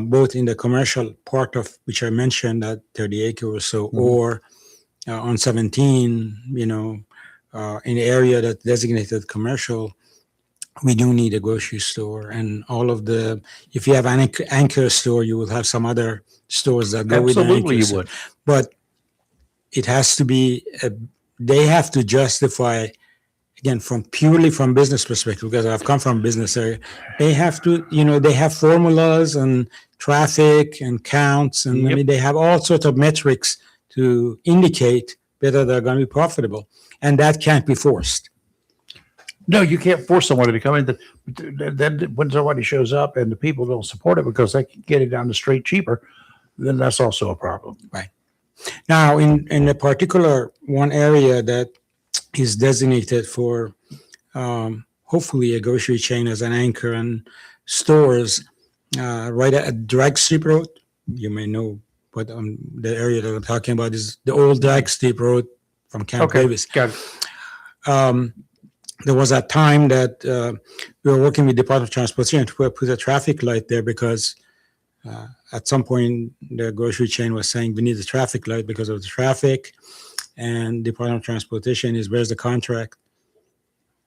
both in the commercial part of which I mentioned, that 30 acre or so, or on 17, in the area that designated commercial, we do need a grocery store. And all of if you have an anchor store, you will have some other stores that go with the absolutely anchor you store. would. But it has to be, they have to justify, again, purely from business perspective, because I've come from business area, they have to, they have formulas and traffic and counts. And I mean, they have all sorts of metrics to indicate whether they're going to be profitable. And that can't be forced. No, you can't force somebody to come in. Then when somebody shows up and the people don't support it because they can get it down the street cheaper, then that's also a problem. Right. Now, in a particular one area that is designated for hopefully a grocery chain as an anchor and stores right at Drag Strip Road. You may know what the area that I'm talking about is the old Drag Strip Road from Camp Lejeune. Got it. There was a time that we were working with Department of Transportation to put a traffic light there because at some point the grocery chain was saying we need a traffic light because of the traffic, and Department of Transportation is where's the contract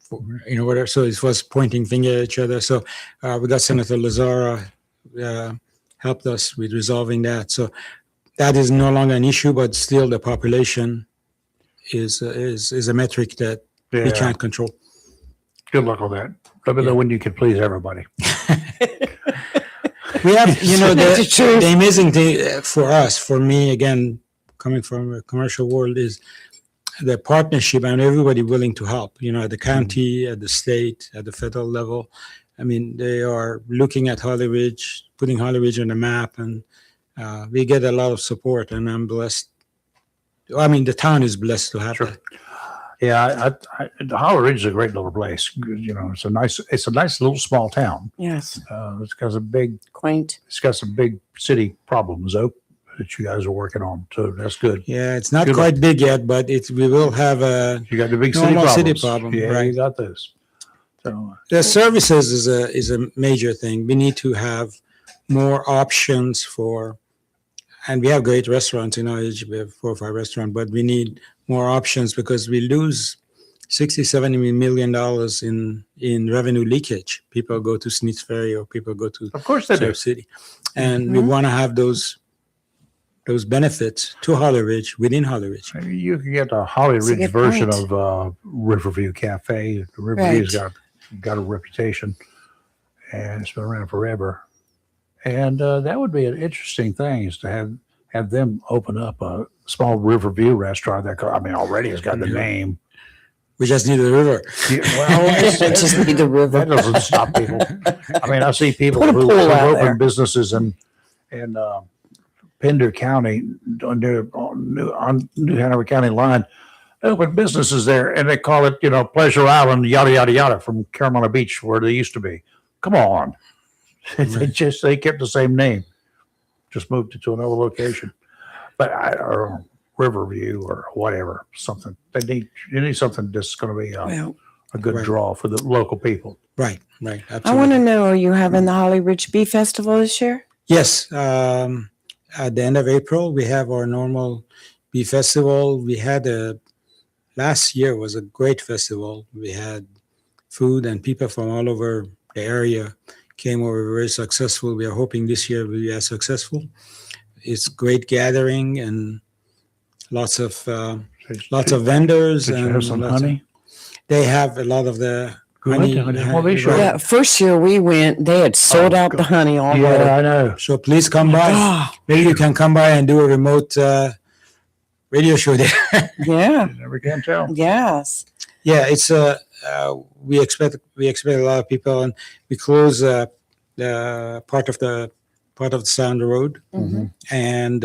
for, whatever. So it was pointing finger at each other. So we got Senator Lazara helped us with resolving that. So that is no longer an issue, but still the population is a metric that we can't control. Good luck on that. Let me know when you can please everybody. We have, the amazing thing for me, again, coming from a commercial world, is the partnership and everybody willing to help, at the county, at the state, at the federal level. I mean, they are looking at Holly Ridge, putting Holly Ridge on the map, and we get a lot of support, and I'm blessed. I mean, the town is blessed to have that. Yeah, Holly Ridge is a great little place. It's a nice little small town. Yes. It's got some big Quaint. city problems though. that you guys are working on. So that's good. Yeah, it's not Good. quite big yet, but we will have a You got the big city normal problems. city problem, Yeah, right. you got those. So the services is a major thing. We need to have more options for, and we have great restaurants in our age. We have 4 or 5 restaurants, but we need more options because we lose 60, 70 million dollars in revenue leakage. People go to Smiths Ferry or people go to of course they do. Surf City, and we want to have those benefits to Holly Ridge within Holly Ridge. You can get a Holly That's a Ridge good version point. of Riverview Cafe. Riverview's Right. got a reputation, and it's been around forever. And that would be an interesting thing is to have them open up a small Riverview restaurant. That already has got the Yeah. name. We just need a river. Yeah, well, It just be the river. that doesn't stop people. I see people Put a who pool out open there. businesses in Pender County on New Hanover County line. They open businesses there, and they call it, Pleasure Island, yada yada yada, from Carolina Beach, where they used to be. Come on, they kept the same name, just moved it to another location. But or Riverview or whatever, something you need something that's going to be Well, a good Right. draw for the local people. Right. Absolutely. I want to know, are you having the Holly Ridge Bee Festival this year? Yes, at the end of April, we have our normal bee festival. We had last year was a great festival. We had food and people from all over the area came over, very successful. We are hoping this year will be as successful. It's great gathering and lots of vendors. Did you and have some lots of- honey? they have a lot of the Good. honey. Well, they should. Yeah, first year we went, they had sold out the honey already. Yeah, I know. So please come by. Ah, Maybe you can come by and do a remote radio show there. yeah, You never can tell. yes. Yeah, it's we expect a lot of people, and we close the part of the Sound Road, Mhm. and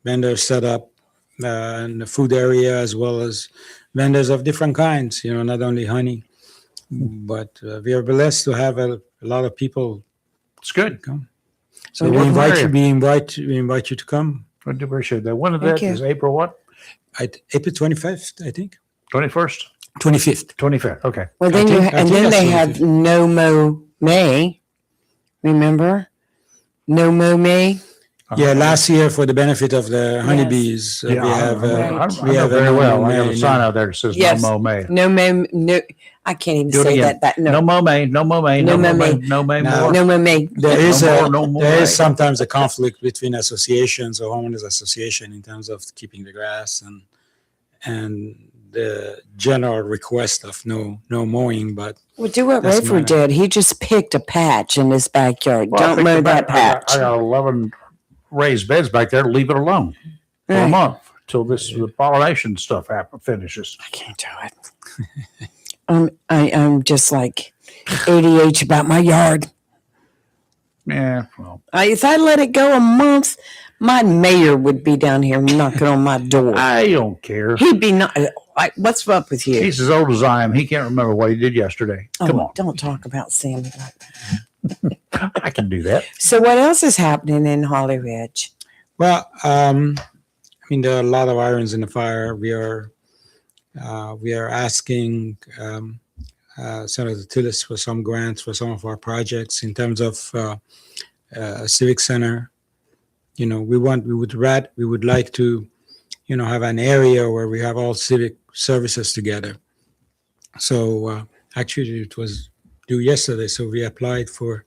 vendors set up in the food area as well as vendors of different kinds. Not only honey, but we are blessed to have a lot of people It's good. come. So Well, we welcome invite area. you. We invite you to come. I do appreciate that. When is Thank that? you. Is April what? April 25th, I think. 21st? 25th. 25th. Okay. Well, I then think then that's they what it have is. No Mo May. Remember? No Mo May? Yeah, last year for the benefit of the honeybees, we have I we know have very a well. No I got May a sign now. out there that says Yes. No Mo May. No Mo, no, I can't even Do it say again. that. No Mo May. No Mo May. No No Mo Mo May. May. No May No. more. No Mo May. There is No more there May. is sometimes a conflict between associations or homeowners association in terms of keeping the grass and the general request of no mowing, but Well, do what That's Rayford mine. did. He just picked a patch in his backyard. Well, I Don't picked mow it that back. patch. I got 11 raised beds back there. Leave it alone for a Right. month till the pollination stuff finishes. I can't do it. I'm just like ADH about my yard. Yeah. Well, If I let it go a month, my mayor would be down here knocking on my door. I don't care. He'd be not. What's up with you? He's as old as I am. He can't remember what he did yesterday. Come Oh, on. don't talk about Sammy like that. I can do that. So, what else is happening in Holly Ridge? well, there are a lot of irons in the fire. We are asking Senator Tillis for some grants for some of our projects in terms of a civic center. We would like to, have an area where we have all civic services together. So actually, it was due yesterday, so we applied for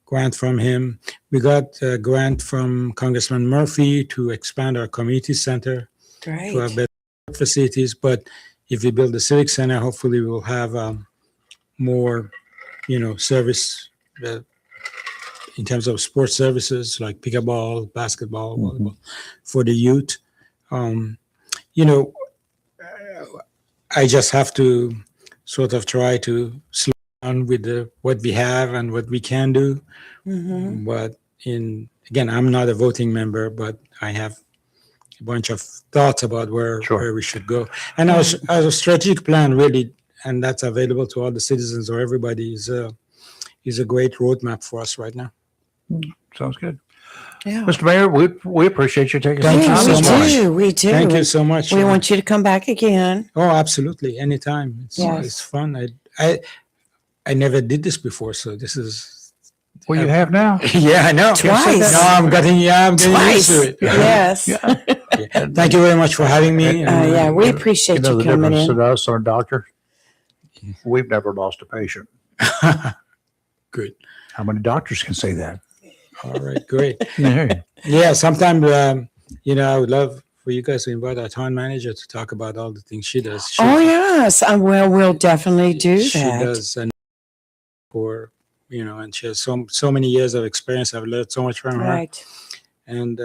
grant from him. We got a grant from Congressman Murphy to expand our community center to have better facilities. But if we build the civic center, hopefully we'll have more, service in terms of sports services like pickleball, basketball, volleyball for the youth. I just have to sort of try to slow down with what we have and what we can do. Mm-hmm. But again, I'm not a voting member, but I have a bunch of thoughts about where we should go. And our strategic plan really, and that's available to all the citizens or everybody, is a great roadmap for us right now. Sounds good. Yeah. Mr. Mayor, we appreciate you taking Thank some you time so this much. morning. We do. Thank you so much. We want you to come back again. Oh, absolutely. Anytime. Yes. It's fun. I never did this before, so this is. Well, you have now. Yeah, I know. Twice. No, I'm getting used to it. Yes. Yeah. Yeah. Thank you very much for having me. Yeah, we appreciate You know you the coming difference in. to us or doctor? We've never lost a patient. Good. How many doctors can say that? All right, great. Yeah. Yeah, sometime, I would love for you guys to invite our town manager to talk about all the things she does. Oh, yes. Well, we'll definitely do She that. does, and and she has so many years of experience. I've learned so much from her. Right. And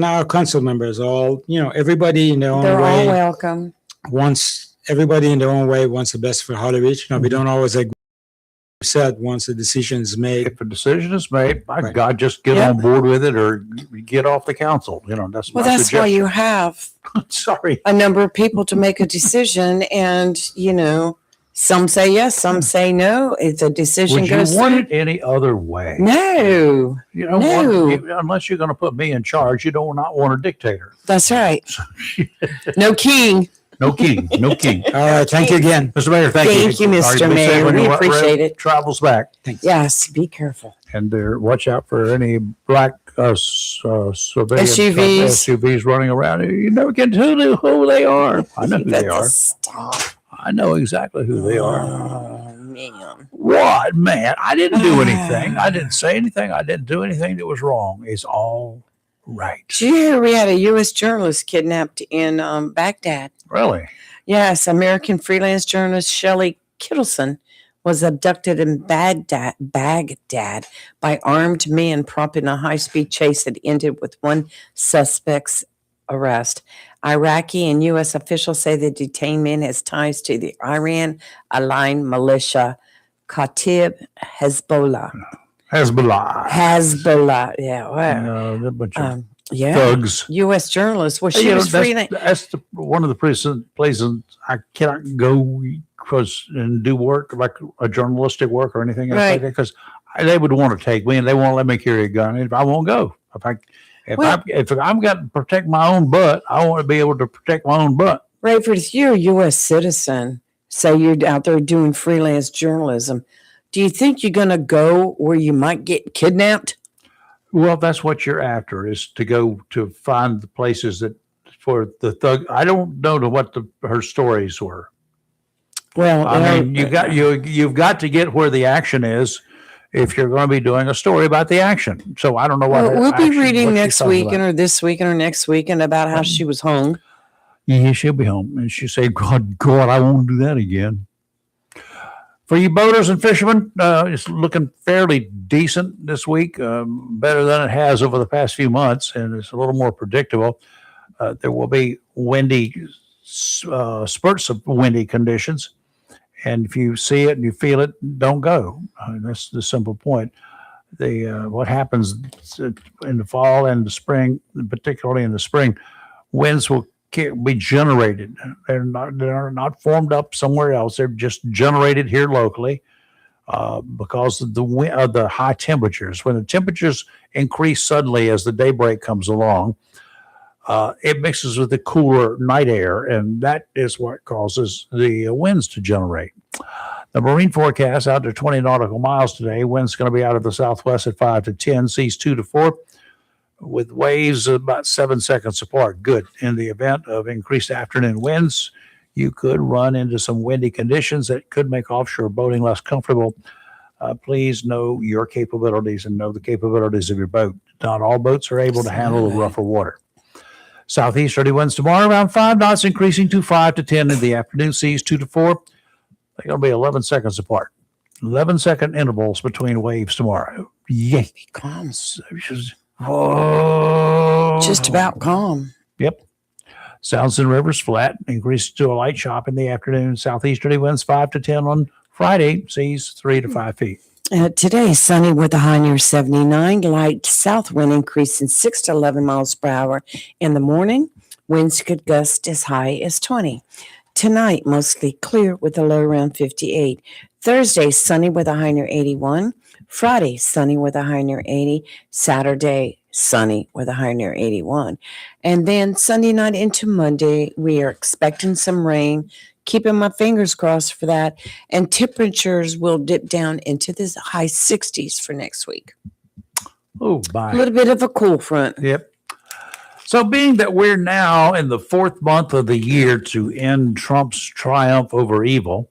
our council members, all everybody in their own They're all way welcome. wants the best for Holly Ridge. We don't always agree. Said once a decision is made. If a decision is made, by Right. God, just get Yeah. on board with it or get off the council. That's Well, my that's why suggestion. you have Sorry. a number of people to make a decision, and some say yes, some say no. If the decision Would you goes want through, it any other way? no, You don't No. unless you're going to put me in charge, you don't not want a dictator. that's right. No king. No king, no king. All right, thank you again. Mr. Mayor, thank you. Thank you, Mr. All right, be safe Mayor. when We your appreciate it. Travels back, Yes, be careful. and watch out for any black civilian SUVs running around. You never can tell who they are. I know who they are. Stop. I know exactly who they are. Oh, man. What, man? I didn't do anything. I didn't say anything. I didn't do anything that was wrong. It's all right. Did you hear we had a U.S. journalist kidnapped in Baghdad? Really? Yes, American freelance journalist Shelley Kittleson was abducted in Baghdad by armed men, prompting a high-speed chase that ended with one suspect's arrest. Iraqi and U.S. officials say the detained man has ties to the Iran-aligned militia Kataib Hezbollah. Hezbollah. Yeah, wow. A bunch of Yeah. thugs. U.S. journalist. Well, she You know, was freelance. that's one of the places I cannot go and do work like a journalistic work or anything else Right. like that because they would want to take me and they won't let me carry a gun. And I won't go. If I've got to protect my own butt, I want to be able to protect my own butt. Rayford, if you're a U.S. citizen, say you're out there doing freelance journalism, do you think you're going to go where you might get kidnapped? Well, that's what you're after is to go to find the places that for the thug. I don't know what her stories were. Well, I mean, you've got to get where the action is if you're going to be doing a story about the action. So I don't know what well, her we'll be action- reading what she's next talking weekend about. or this weekend or next weekend about how she was hung. Yeah, she'll be home, and she said, "God, I won't do that again." For you boaters and fishermen, it's looking fairly decent this week, better than it has over the past few months, and it's a little more predictable. There will be windy spurts of windy conditions, and if you see it and you feel it, don't go. That's the simple point. What happens in the fall and the spring, particularly in the spring, winds will be generated. They're not formed up somewhere else. They're just generated here locally because of the high temperatures. When the temperatures increase suddenly as the daybreak comes along, it mixes with the cooler night air, and that is what causes the winds to generate. The marine forecast out to 20 nautical miles today. Wind's going to be out of the southwest at 5 to 10, seas 2 to 4. With waves about 7 seconds apart. Good. In the event of increased afternoon winds, you could run into some windy conditions that could make offshore boating less comfortable. Please know your capabilities and know the capabilities of your boat. Not all boats are able to handle the rougher water. Southeasterly winds tomorrow around 5 knots, increasing to 5 to 10 in the afternoon. Seas 2 to 4. They're going to be 11 seconds apart. 11-second intervals between waves tomorrow. Yay. Calm. Oh. Just about calm. Yep. Sounds and rivers flat, increases to a light chop in the afternoon. Southeasterly winds 5 to 10 on Friday, seas 3 to 5 feet. Today, sunny with a high near 79. Light south wind increasing 6 to 11 miles per hour. In the morning, winds could gust as high as 20. Tonight, mostly clear with a low around 58. Thursday, sunny with a high near 81. Friday, sunny with a high near 80. Saturday, sunny with a high near 81. And then Sunday night into Monday, we are expecting some rain. Keeping my fingers crossed for that. And temperatures will dip down into the high 60s for next week. Oh, A bye. little bit of a cool front. Yep. So, being that we're now in the 4th month of the year to end Trump's triumph over evil,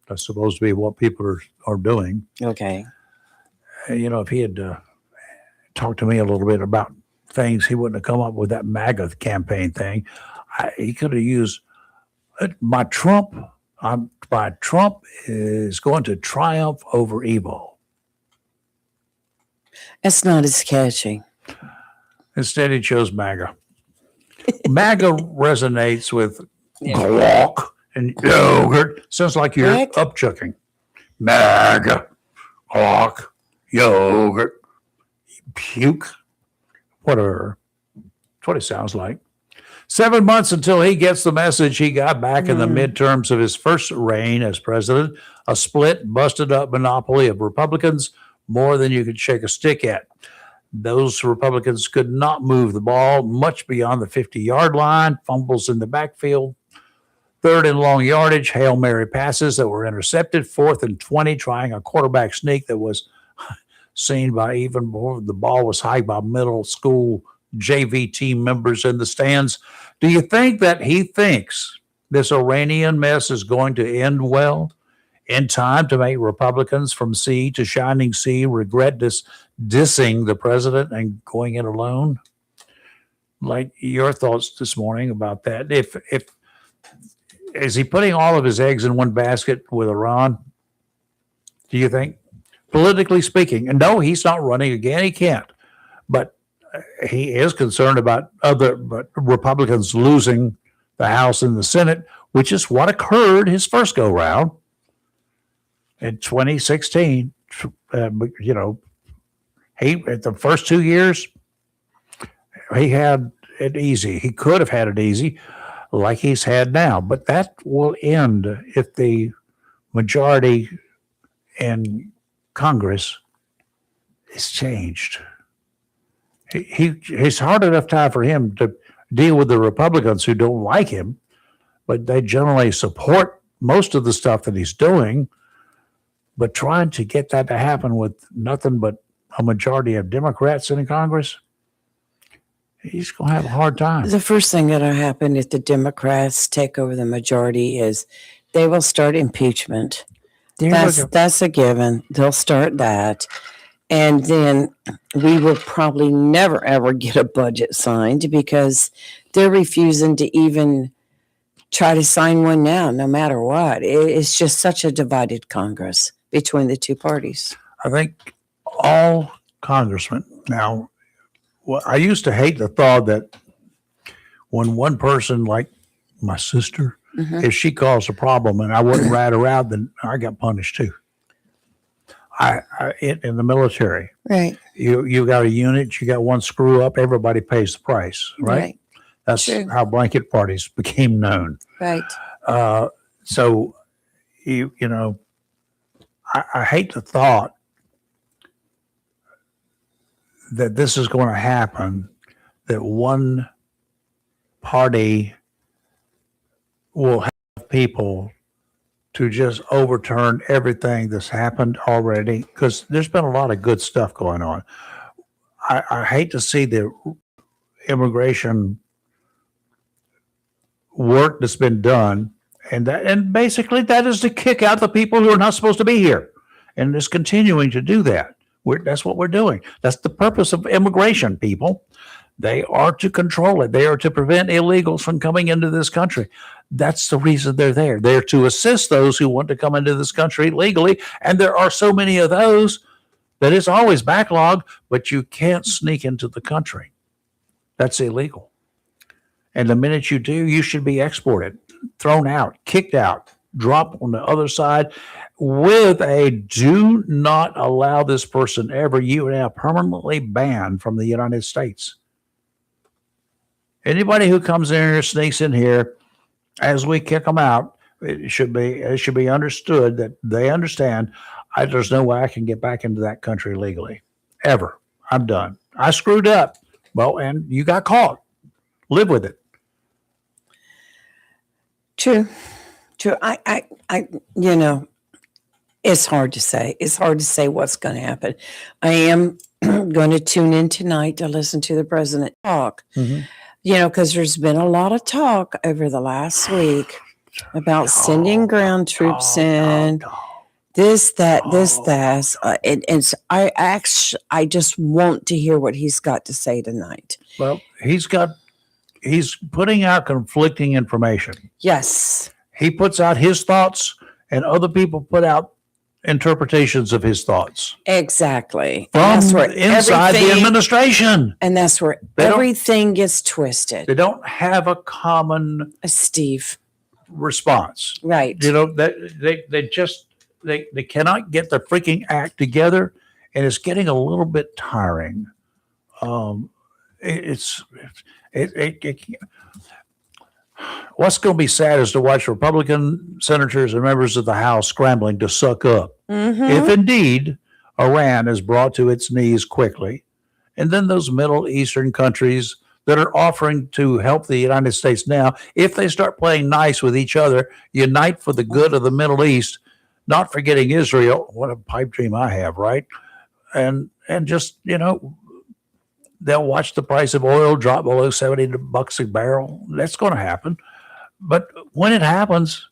that's supposed to be what people are doing. Okay. You know, if he had talked to me a little bit about things, he wouldn't have come up with that MAGA campaign thing. He could have used my Trump is going to triumph over evil. That's not as catchy. Instead, he chose MAGA. MAGA resonates with Yeah. guac and yogurt. Sounds like you're What? upchucking. MAGA, guac, yogurt, puke, whatever. That's what it sounds like. 7 months until he gets the message he got back in the midterms of his first reign as president, a split, busted up monopoly of Republicans, more than you could shake a stick at. Those Republicans could not move the ball much beyond the 50-yard line, fumbles in the backfield, 3rd and long yardage, Hail Mary passes that were intercepted, 4th and 20, trying a quarterback sneak that was seen by even more. The ball was hiked by middle school JV team members in the stands. Do you think that he thinks this Iranian mess is going to end well in time to make Republicans from sea to shining sea regret dissing the president and going it alone? Like your thoughts this morning about that. If is he putting all of his eggs in one basket with Iran? Do you think? Politically speaking, and no, he's not running again. He can't. But he is concerned about but Republicans losing the House and the Senate, which is what occurred his first go round in 2016. You know, he at the first 2 years he had it easy. He could have had it easy, like he's had now. But that will end if the majority in Congress is changed. It's hard enough time for him to deal with the Republicans who don't like him, but they generally support most of the stuff that he's doing. But trying to get that to happen with nothing but a majority of Democrats in Congress, he's going to have a hard time. The first thing that'll happen if the Democrats take over the majority is they will start impeachment. That's a given. They'll start that. And then we will probably never, ever get a budget signed because they're refusing to even try to sign one now, no matter what. It's just such a divided Congress between the two parties. I think all congressmen now, well, I used to hate the thought that when one person like my sister, if she caused a problem and I wouldn't rat her out, then I got punished too. In the military, Right. you got a unit, you got one screw up, everybody pays the price, right? That's True. how blanket parties became known. Right. So, you know, I hate the thought that this is going to happen, that one party will have people to just overturn everything that's happened already, because there's been a lot of good stuff going on. I hate to see the immigration work that's been done, and basically that is to kick out the people who are not supposed to be here, and it's continuing to do that. That's what we're doing. That's the purpose of immigration, people. They are to control it. They are to prevent illegals from coming into this country. That's the reason they're there. They're to assist those who want to come into this country legally. And there are so many of those that it's always backlogged, but you can't sneak into the country. That's illegal. And the minute you do, you should be exported, thrown out, kicked out, dropped on the other side with a do not allow this person ever, you are now permanently banned from the United States. Anybody who comes in here, sneaks in here, as we kick them out, it should be understood that they understand there's no way I can get back into that country legally, ever. I'm done. I screwed up. Well, and you got caught. Live with it. True. You know, it's hard to say. It's hard to say what's going to happen. I am going to tune in tonight to listen to the president talk, you know, because there's been a lot of talk over the last week about sending ground troops in, this, that. I just want to hear what he's got to say tonight. Well, he's putting out conflicting information. Yes. He puts out his thoughts and other people put out interpretations of his thoughts. Exactly. From inside the administration. And that's where everything gets twisted. They don't have a common Steve. response. Right. You know, that they cannot get the freaking act together, and it's getting a little bit tiring. What's going to be sad is to watch Republican senators and members of the House scrambling to suck up. If indeed Iran is brought to its knees quickly, and then those Middle Eastern countries that are offering to help the United States now, if they start playing nice with each other, unite for the good of the Middle East, not forgetting Israel. What a pipe dream I have, right? And just, you know, they'll watch the price of oil drop below $70 a barrel. That's going to happen. But when it happens,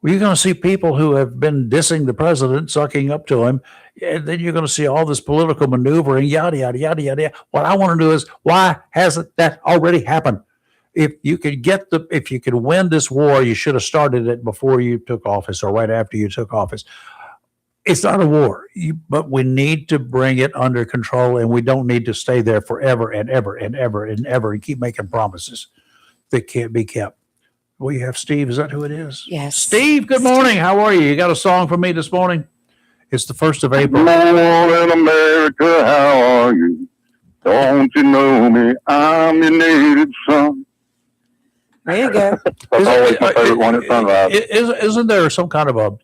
you're going to see people who have been dissing the president, sucking up to him, and then you're going to see all this political maneuvering, yada, yada, yada, yada. What I want to do is, why hasn't that already happened? If you could win this war, you should have started it before you took office or right after you took office. It's not a war, but we need to bring it under control, and we don't need to stay there forever and ever and ever and ever and keep making promises that can't be kept. We have Steve. Is that who it is? Yes. Steve, good morning. How are you? You got a song for me this morning? It's the 1st of April. Morning, America, how are you? Don't you know me? I'm your native son. There you go. That's always my favorite one at sunrise. Isn't there some kind of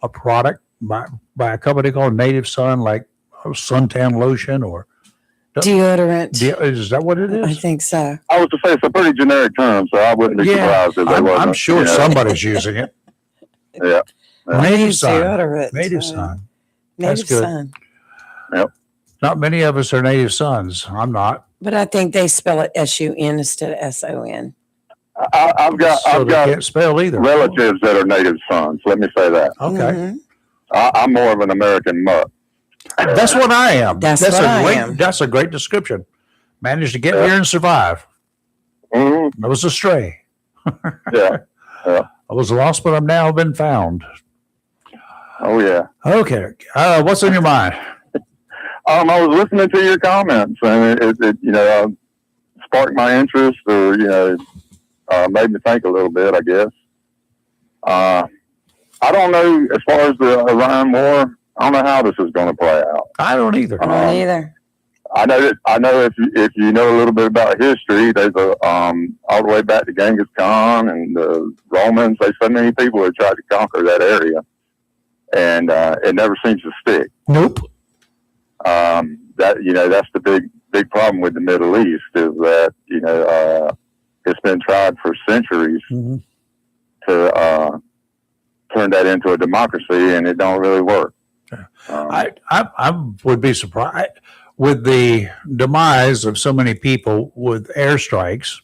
a product by a company called Native Sun, like suntan lotion or Deodorant. Is that what it is? I think so. I was to say it's a pretty generic term, so I wouldn't be surprised if they wasn't. I'm sure somebody's using it. Yeah. Native Sun. Deodorant. Native Sun. Native That's good. Son. Yep. Not many of us are native sons. I'm not. But I think they spell it S-U-N instead of S-O-N. I've got can't spell either. relatives that are native sons. Let me say that. Okay. I'm more of an American mutt. That's what I am. That's what I am. That's a great description. Managed to get here and survive. Mm-hmm. I was a stray. Yeah. I was lost, but I've now been found. Oh yeah. Okay. What's in your mind? I was listening to your comments, and it sparked my interest, or made me think a little bit, I guess. I don't know, as far as the Iran war, I don't know how this is going to play out. I don't either. I don't either. I know if you know a little bit about history, there's all the way back to Genghis Khan and the Romans. There's so many people that tried to conquer that area, and it never seems to stick. Nope. That's the big problem with the Middle East, is that it's been tried for centuries to turn that into a democracy, and it don't really work. I would be surprised with the demise of so many people with airstrikes.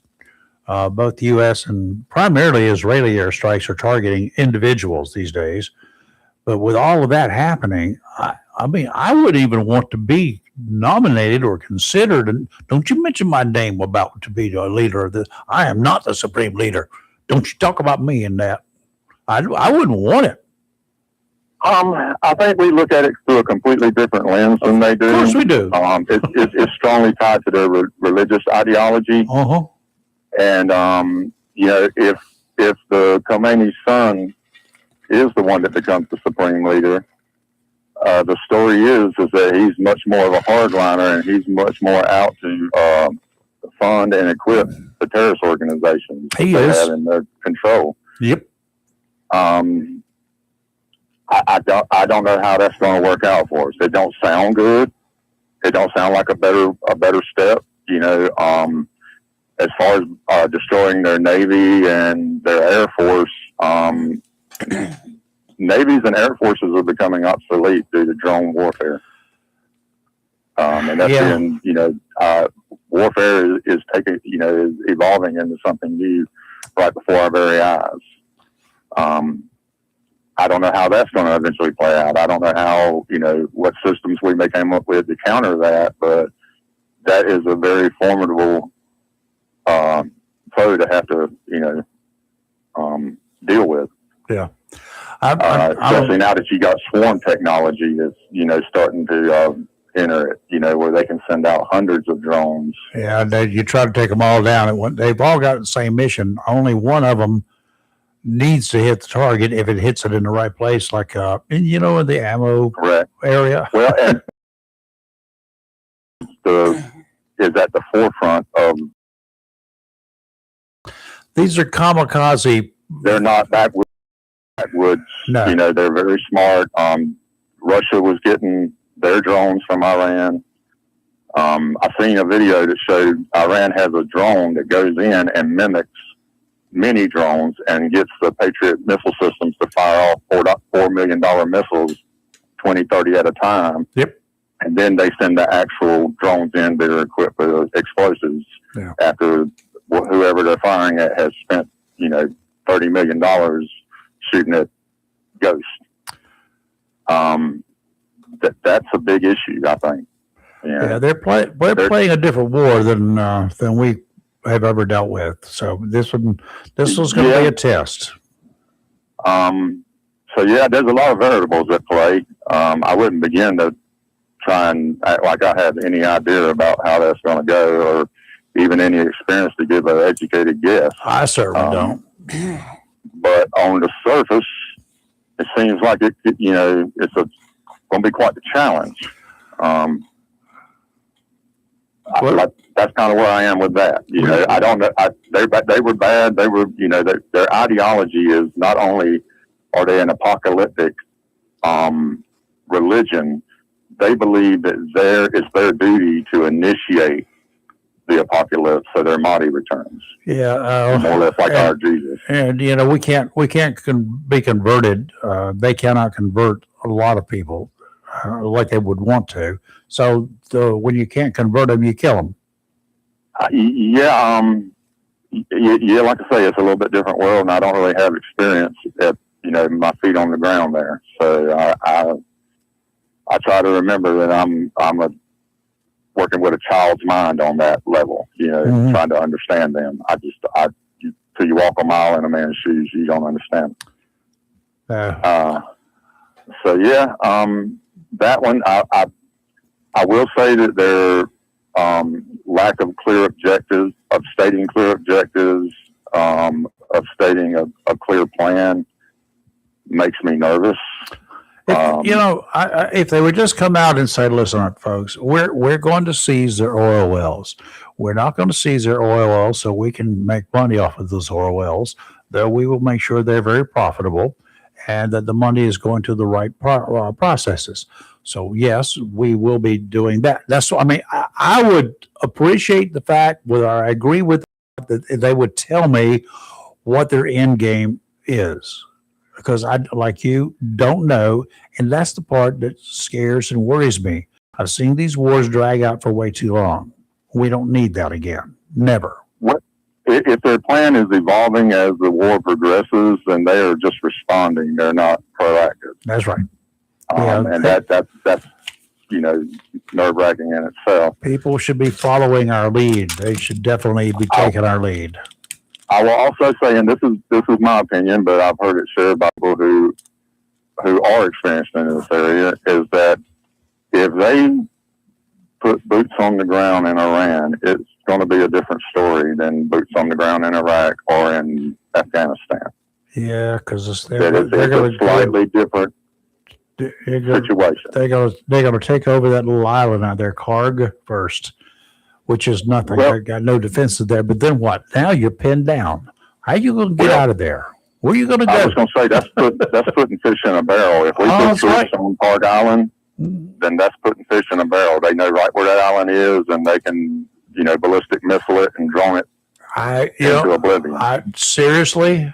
Both U.S. and primarily Israeli airstrikes are targeting individuals these days. But with all of that happening, I mean, I wouldn't even want to be nominated or considered. And don't you mention my name about to be a leader of this. I am not the supreme leader. Don't you talk about me in that. I wouldn't want it. I think we look at it through a completely different lens than they do. Of course we do. It's strongly tied to their religious ideology. And, if the Khomeini's son is the one that becomes the supreme leader, the story is that he's much more of a hardliner, and he's much more out to fund and equip the terrorist organizations that they have in their control. Yep. I don't know how that's going to work out for us. It don't sound good, it don't sound like a better step. You know, as far as destroying their Navy and their Air Force, navies and air forces are becoming obsolete due to drone warfare. And that's been, you know, warfare is taking, you know, is evolving into something new right before our very eyes. I don't know how that's going to eventually play out. I don't know how, you know, what systems we may come up with to counter that, but that is a very formidable foe to have to, you know, deal with. Yeah. Especially now that you got swarm technology that's, you know, starting to enter it, you know, where they can send out hundreds of drones. Yeah, you try to take them all down. They've all got the same mission. Only one of them needs to hit the target if it hits it in the right place, like, you know, in the ammo area. Well, and is at the forefront of. These are kamikaze. They're not backwoods. No. You know, they're very smart. Russia was getting their drones from Iran. I've seen a video that showed Iran has a drone that goes in and mimics mini drones and gets the Patriot missile systems to fire off $4 million missiles, 20, 30 at a time. Yep. And then they send the actual drones in that are equipped with explosives after whoever they're firing at has spent, you know, $30 million shooting at ghosts. That's a big issue, I think. Yeah, they're playing a different war than we have ever dealt with. So this was going to be a test. So yeah, there's a lot of variables at play. I wouldn't begin to try and act like I have any idea about how that's going to go, or even any experience to give an educated guess. I certainly don't. But on the surface, it seems like it's going to be quite the challenge. That's kind of where I am with that. You know, I don't know. They were bad. They were, you know, their ideology is not only are they an apocalyptic religion, they believe that it's their duty to initiate the apocalypse so their Mahdi returns. Yeah, more or less like our Jesus. And you know, we can't be converted. They cannot convert a lot of people like they would want to. So when you can't convert them, you kill them. Yeah, like I say, it's a little bit different world, and I don't really have experience at, you know, my feet on the ground there. So I try to remember that I'm working with a child's mind on that level, you know, trying to understand them. Till you walk a mile in a man's shoes, you don't understand. So yeah, that one, I will say that their lack of clear objectives, of stating clear objectives, of stating a clear plan makes me nervous. If they would just come out and say, listen, folks, we're going to seize their oil wells. We're not going to seize their oil wells so we can make money off of those oil wells, though we will make sure they're very profitable and that the money is going to the right processes. So, yes, we will be doing that. That's what I mean. I would appreciate the fact, whether I agree with that, they would tell me what their end game is. Because I, like you, don't know. And that's the part that scares and worries me. I've seen these wars drag out for way too long. We don't need that again. Never. If their plan is evolving as the war progresses, then they are just responding. They're not proactive. That's right. And that's, you know, nerve-wracking in itself. People should be following our lead. They should definitely be taking our lead. I will also say, and this is my opinion, but I've heard it shared by people who are experienced in this area, is that if they put boots on the ground in Iran, it's going to be a different story than boots on the ground in Iraq or in Afghanistan. Yeah, because they're a slightly different situation. They're going to take over that little island out there, Karg, first, which is nothing. They got no defenses there. But then what? Now you're pinned down. How are you going to get out of there? Where are you going to go? I was going to say that's putting fish in a barrel. If we put troops on Karg Island, then that's putting fish in a barrel. They know right where that island is, and they can, ballistic missile it and drone it into oblivion. Seriously,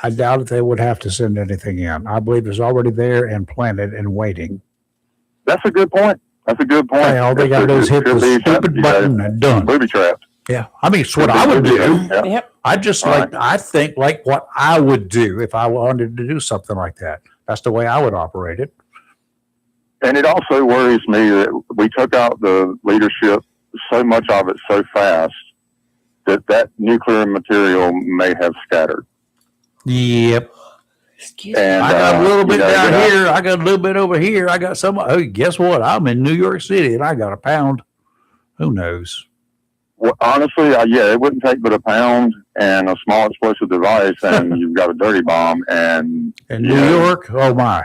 I doubt if they would have to send anything in. I believe it's already there and planted and waiting. That's a good point. Hey, all they got to do is hit the stupid button and done. Booby trapped. Yeah. I mean, it's what I would do. Yeah. Yep. I think like what I would do if I wanted to do something like that. That's the way I would operate it. And it also worries me that we took out the leadership, so much of it so fast that nuclear material may have scattered. Yep. And I got a little bit down here. I got a little bit over here. I got some. Oh, guess what? I'm in New York City and I got a pound. Who knows? Well, honestly, it wouldn't take but a pound and a small explosive device, and you've got a dirty bomb. And in New York, oh my,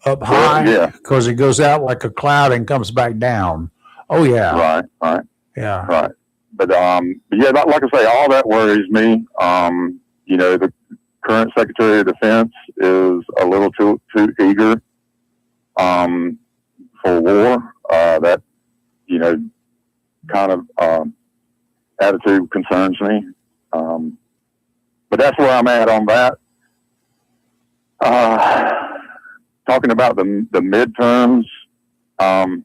up high, because it goes out like a cloud and comes back down. Oh yeah, right, yeah, right. But yeah, like I say, all that worries me. The current Secretary of Defense is a little too eager for war. That kind of attitude concerns me. But that's where I'm at on that. Talking about the midterms, man,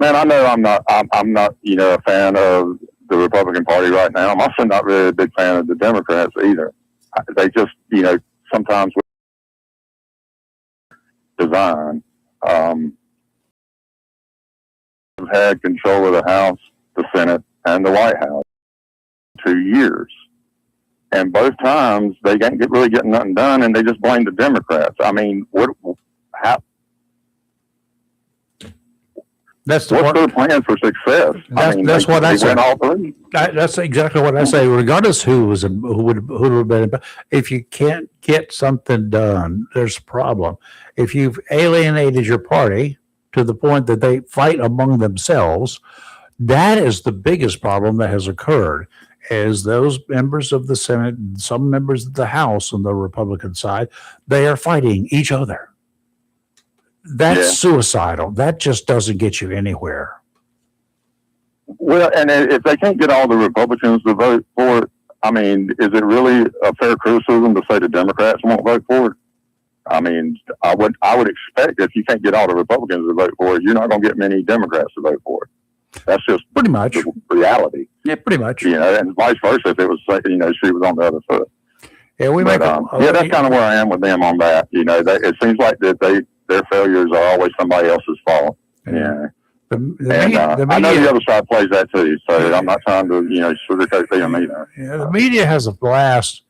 I know I'm not a fan of the Republican Party right now. I'm also not really a big fan of the Democrats either. They just, sometimes design. Had control of the House, the Senate, and the White House 2 years. And both times they can't really get nothing done, and they just blame the Democrats. I mean, what's their plan for success? That's what I say. All three. That's exactly what I say. Regardless who would have been, if you can't get something done, there's a problem. If you've alienated your party to the point that they fight among themselves, that is the biggest problem that has occurred. Is those members of the Senate, and some members of the House on the Republican side, they are fighting each other. That's suicidal. That just doesn't get you anywhere. Well, and if they can't get all the Republicans to vote for it, I mean, is it really a fair criticism to say the Democrats won't vote for it? I mean, I would expect if you can't get all the Republicans to vote for it, you're not going to get many Democrats to vote for it. That's just pretty much the reality. Yeah, pretty much. And vice versa if it was, she was on the other foot. Yeah, that's kind of where I am with them on that. It seems like that their failures are always somebody else's fault. Yeah. The media, I know the other side plays that too, so I'm not trying to, sugarcoat them either. Yeah, the media has a blast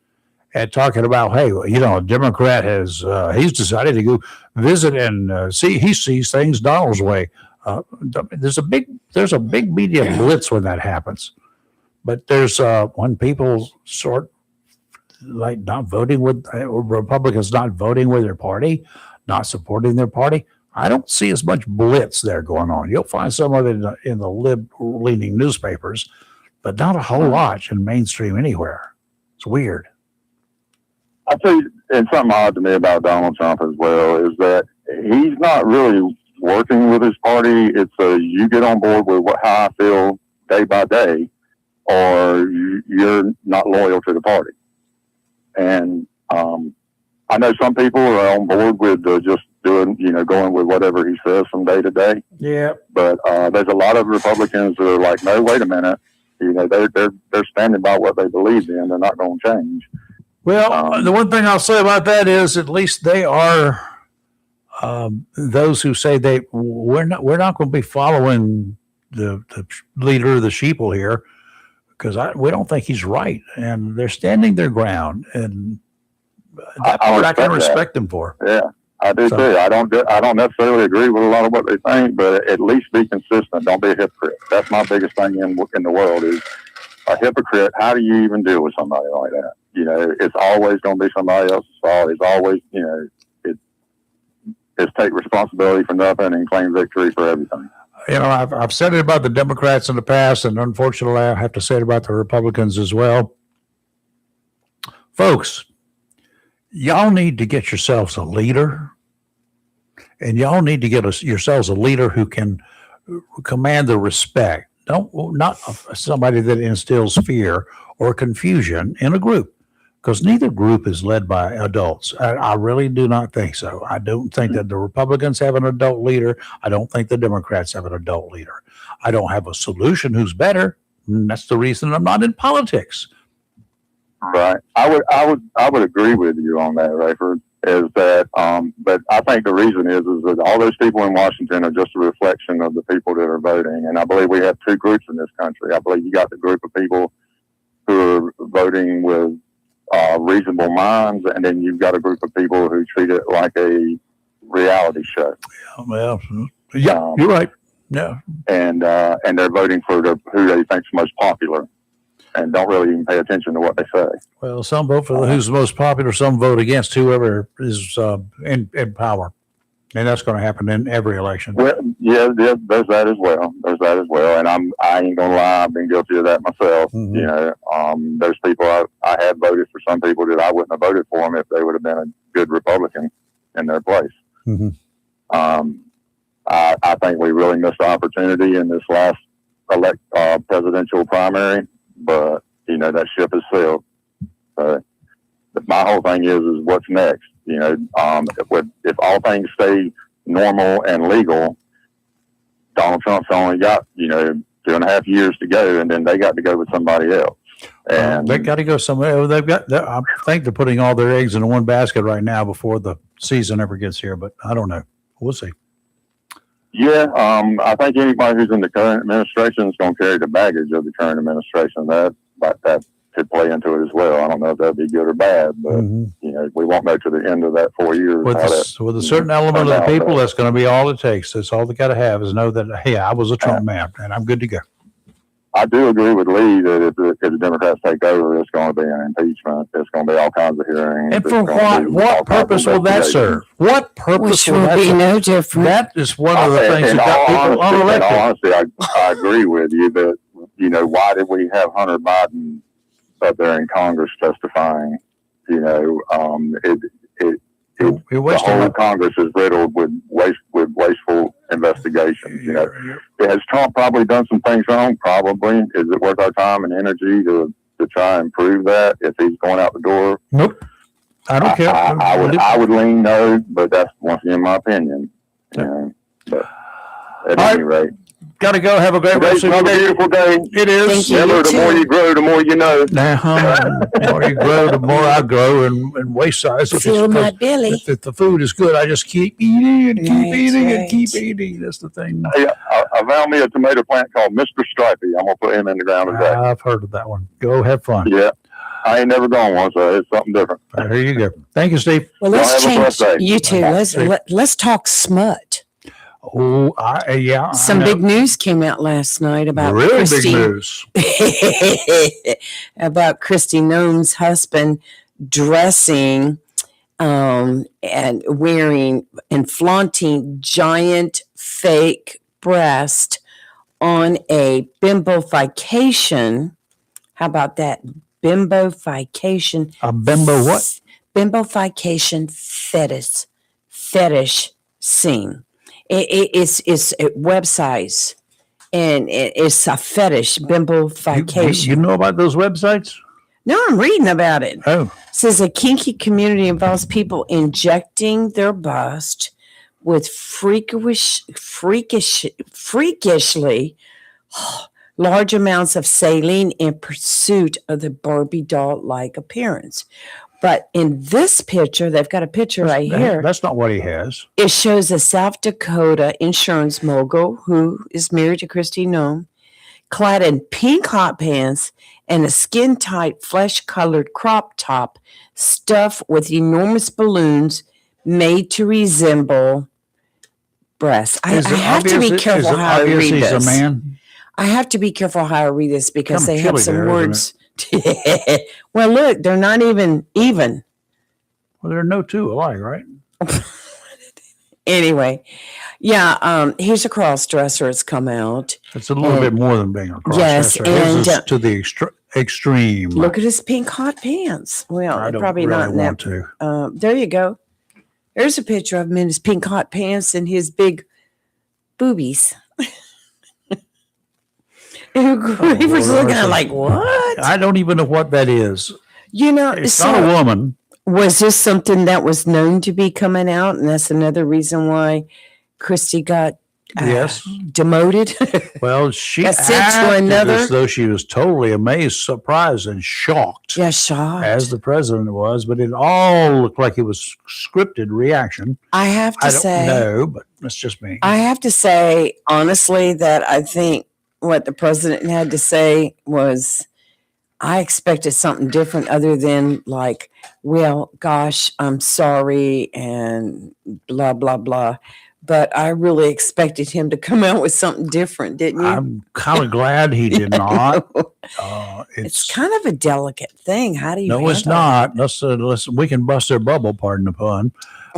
at talking about, hey, a Democrat has he's decided to go visit and he sees things Donald's way. There's a big media blitz when that happens, but there's when people sort like not voting with Republicans, not voting with their party, not supporting their party. I don't see as much blitz there going on. You'll find some of it in the lib-leaning newspapers, but not a whole lot in mainstream anywhere. It's weird. I tell you, and something odd to me about Donald Trump as well is that he's not really working with his party. It's you get on board with how I feel day by day, or you're not loyal to the party. And I know some people are on board with just doing, going with whatever he says from day to day. Yeah. But there's a lot of Republicans that are like, no, wait a minute. They're standing by what they believe in. They're not going to change. Well, the one thing I'll say about that is at least they are those who say we're not going to be following the leader of the sheeple here because we don't think he's right, and they're standing their ground, and I can respect them for. Yeah, I do too. I don't necessarily agree with a lot of what they think, but at least be consistent. Don't be a hypocrite. That's my biggest thing in the world is a hypocrite. How do you even deal with somebody like that? It's always going to be somebody else's fault. It's always, it's take responsibility for nothing and claim victory for everything. I've said it about the Democrats in the past, and unfortunately, I have to say it about the Republicans as well. Folks, y'all need to get yourselves a leader And y'all need to get yourselves a leader who can command the respect. Not somebody that instills fear or confusion in a group, because neither group is led by adults. I really do not think so. I don't think that the Republicans have an adult leader. I don't think the Democrats have an adult leader. I don't have a solution who's better. And that's the reason I'm not in politics. Right. I would agree with you on that, Rayford. Is that, but I think the reason is that all those people in Washington are just a reflection of the people that are voting. And I believe we have two groups in this country. I believe you got the group of people who are voting with reasonable minds, and then you've got a group of people who treat it like a reality show. Well, yeah, you're right. Yeah. And they're voting for who they think's most popular, and don't really even pay attention to what they say. Well, some vote for who's the most popular. Some vote against whoever is in power, and that's going to happen in every election. Well, yeah, there's that as well. And I ain't gonna lie, I've been guilty of that myself. Mm-hmm. You know, there's people I have voted for some people that I wouldn't have voted for them if they would have been a good Republican in their place. Mm-hmm. I think we really missed the opportunity in this last presidential primary, but you know that ship has sailed. But my whole thing is what's next. You know, if all things stay normal and legal, Donald Trump's only got 2.5 years to go, and then they got to go with somebody else. And they got to go somewhere. I think they're putting all their eggs in one basket right now before the season ever gets here. But I don't know. We'll see. Yeah, I think anybody who's in the current administration is going to carry the baggage of the current administration. That could play into it as well. I don't know if that'd be good or bad, but you know, we won't know to the end of that 4 years. With a certain element of the people, that's going to be all it takes. That's all they got to have is know that, hey, I was a Trump man and I'm good to go. I do agree with Lee that if the Democrats take over, it's going to be an impeachment. It's going to be all kinds of hearings. And for what purpose will that serve? What purpose will that serve? No different. That is one of the things that got people unelected. In all honesty, I agree with you that, you know, why did we have Hunter Biden up there in Congress testifying? You know, the whole Congress is riddled with wasteful investigations. You know, has Trump probably done some things wrong? Probably. Is it worth our time and energy to try and prove that if he's going out the door? Nope. I don't care. I would lean no, but that's once again my opinion. You know, but at any rate. Got to go. Have a great rest of your day. Beautiful day. It is. Remember, the more you grow, the more you know. The more you grow, the more I grow in waist size. Feel my belly. If the food is good, I just keep eating and keep eating and keep eating. That's the thing. Hey, I found me a tomato plant called Mr. Stripey. I'm going to put him in the ground today. I've heard of that one. Go have fun. Yeah. I ain't never gone one, so it's something different. There you go. Thank you, Steve. Well, let's change. You too. Let's talk smut. Oh, yeah. Some big news came out last night about really big news about Kristi Noem's husband dressing and wearing and flaunting giant fake breast on a bimbofication. How about that? Bimbofication. A bimbo what? Bimbofication fetish scene. It's web size, and it's a fetish, bimbofication. You know about those websites? No, I'm reading about it. Oh. It says a kinky community involves people injecting their bust with freakishly large amounts of saline in pursuit of the Barbie doll-like appearance. But in this picture, they've got a picture right here. That's not what he has. It shows a South Dakota insurance mogul who is married to Kristi Noem, clad in pink hot pants and a skin-tight, flesh-colored crop top stuffed with enormous balloons made to resemble breasts. I have to be careful how I read this. He's a man? I have to be careful how I read this because they have some words. Well, look, they're not even. Well, there are no two alike, right? Anyway, yeah, here's a cross-dresser. It's come out. It's a little bit more than being a cross-dresser. Yes, and to the extreme. Look at his pink hot pants. Well, I don't probably really not in want that. to. There you go. There's a picture of him in his pink hot pants and his big boobies. And he was Lord, looking at it like, what? I don't even know what that is. You know, It's so not a woman. was this something that was known to be coming out? And that's another reason why Christy got Yes. demoted. Well, she Got sent to acted another- as though she was totally amazed, surprised, and shocked, Yeah, shocked. as the president was. But it all looked like it was scripted reaction. I have to I don't say, know, but that's just me. I have to say, honestly, that I think what the president had to say was, I expected something different other than like, well, gosh, I'm sorry, and blah, blah, blah. But I really expected him to come out with something different, didn't you? I'm kind of glad he did not. It's kind of a delicate thing. How do you? No, it's handle not. Let's we can bust their bubble, pardon the pun,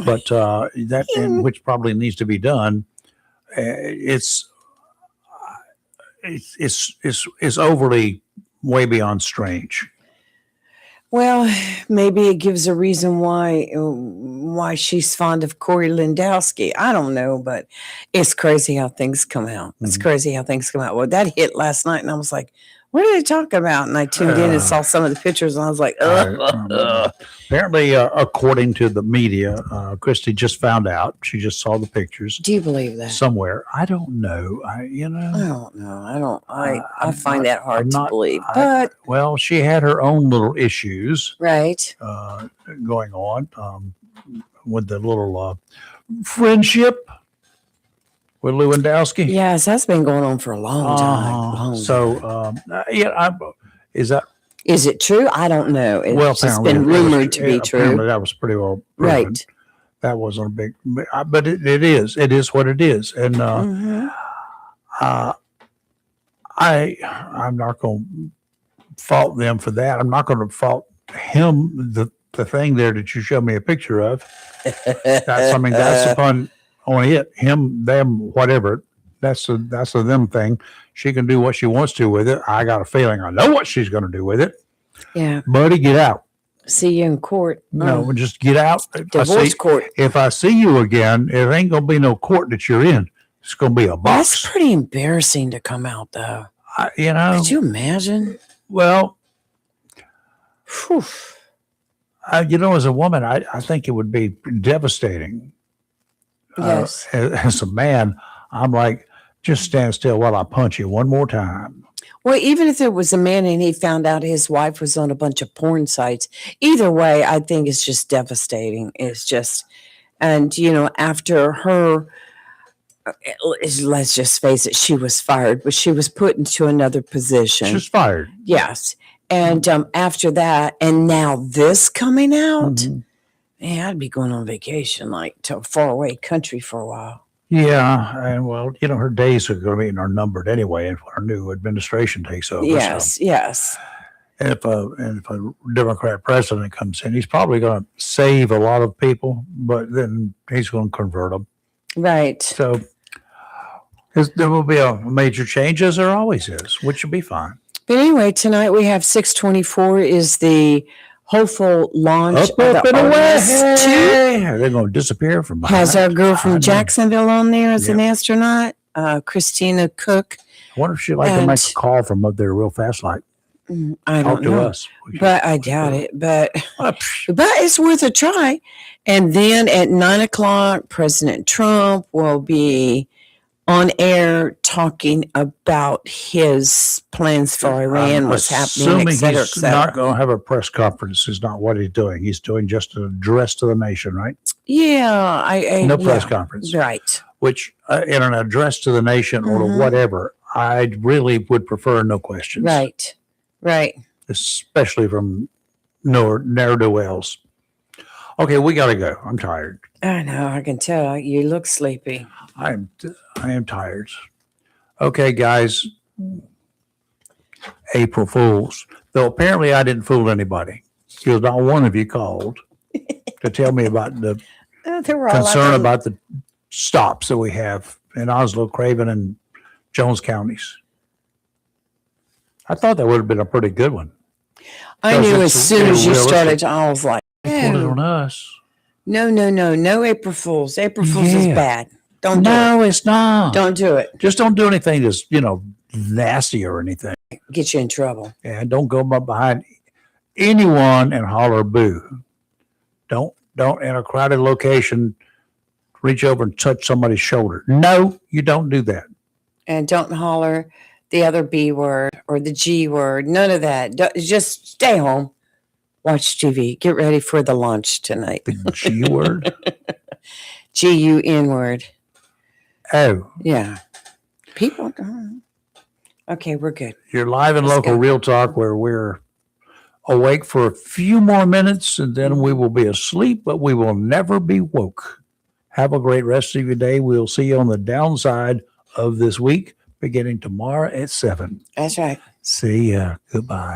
but that and which probably needs to be done. It's overly way beyond strange. Well, maybe it gives a reason why she's fond of Corey Lewandowski. I don't know, but it's crazy how things come out. It's crazy how things come out. Well, that hit last night, and I was like, "What are they talking about?" And I tuned in and saw some of the pictures, and I was like, Apparently, according to the media, Christy just found out. She just saw the pictures "Do you believe that?" somewhere. I don't know. I don't know. I I'm find not- that hard I'm to not- believe, I- but Well, she had her own little issues right. going on with the little friendship with Lewandowski. Yes, that's been going on for a long time. long time. Is that Is it true? I don't know. It's well? just Apparently been it was- rumored to be apparently true. That was pretty well proven. Right. That wasn't a big, but it is. It is what it is, and Mhm. I'm not going to fault them for that. I'm not going to fault him. The thing there that you showed me a picture of. That's upon it. Him, them, whatever. That's a them thing. She can do what she wants to with it. I got a feeling I know what she's going to do with it. Yeah. Buddy, get out. See you in court. No, just get out. Divorce court. If I see you again, it ain't going to be no court that you're in. It's going to be a That's box. pretty embarrassing to come out, though. Could you imagine? Well, Whew. as a woman, I think it would be devastating. Yes. As a man, I'm like, just stand still while I punch you one more time. Well, even if it was a man and he found out his wife was on a bunch of porn sites, either way, I think it's just devastating. It's just, and after her, let's just face it, she was fired, but she was put into another position. She's fired. Yes. And after that, and now this coming out, Mhm. man, I'd be going on vacation, like to a faraway country for a while. Yeah, and well, her days are going to be numbered anyway, if our new administration takes over. Yes, yes. And if a Democrat president comes in, he's probably going to save a lot of people, but then he's going to convert them. Right. So there will be a major change, as there always is, which will be fine. But anyway, tonight we have 624 is the hopeful launch of the and away. Artemis 2. They're going to disappear from Has behind. our girl I know. from Jacksonville on there as an Yep. astronaut, Christina Cook. I wonder if she'd like to make a And- call from up there real fast, like I talk don't to know, us. We should- but I doubt it. But Psh, it's worth a try. And then at 9:00, President Trump will be on air talking about his plans for Iran, I'm what's happening, assuming et cetera, et he's not cetera. going to have a press conference. Is not what he's doing. He's doing just an address to the nation, right? Yeah, I No yeah, press conference. right. Which, in an address to the nation or Mhm. whatever, I really would prefer no questions. Right. Right. Especially from ne'er do wells. Okay, we got to go. I'm tired. I know. I can tell. You look sleepy. I am tired. Okay, guys. April Fools. Though apparently I didn't fool anybody, because not one of you called to tell me about the They were all concern like, about the stops that we have in Oslo, Craven, and Jones counties. I thought that would have been a pretty good one. I knew because as it's soon as you realistic. started, I was like, Put it "Oh." on us. No April Fools. April Fools is Yeah. bad. Don't do it. No, it's not. Don't do it. Just don't do anything that's, nasty or anything. Get you in trouble. And don't go behind anyone and holler boo. Don't in a crowded location reach over and touch somebody's shoulder. No, you don't do that. And don't holler the other B word or the G word. None of that. Just stay home. Watch TV. Get ready for the launch tonight. The G word. GUN word. Oh, Yeah. People. Okay, we're good. you're live and Let's local go. Real Talk, where we're awake for a few more minutes and then we will be asleep, but we will never be woke. Have a great rest of your day. We'll see you on the downside of this week, beginning tomorrow at 7. That's right. See ya. Goodbye.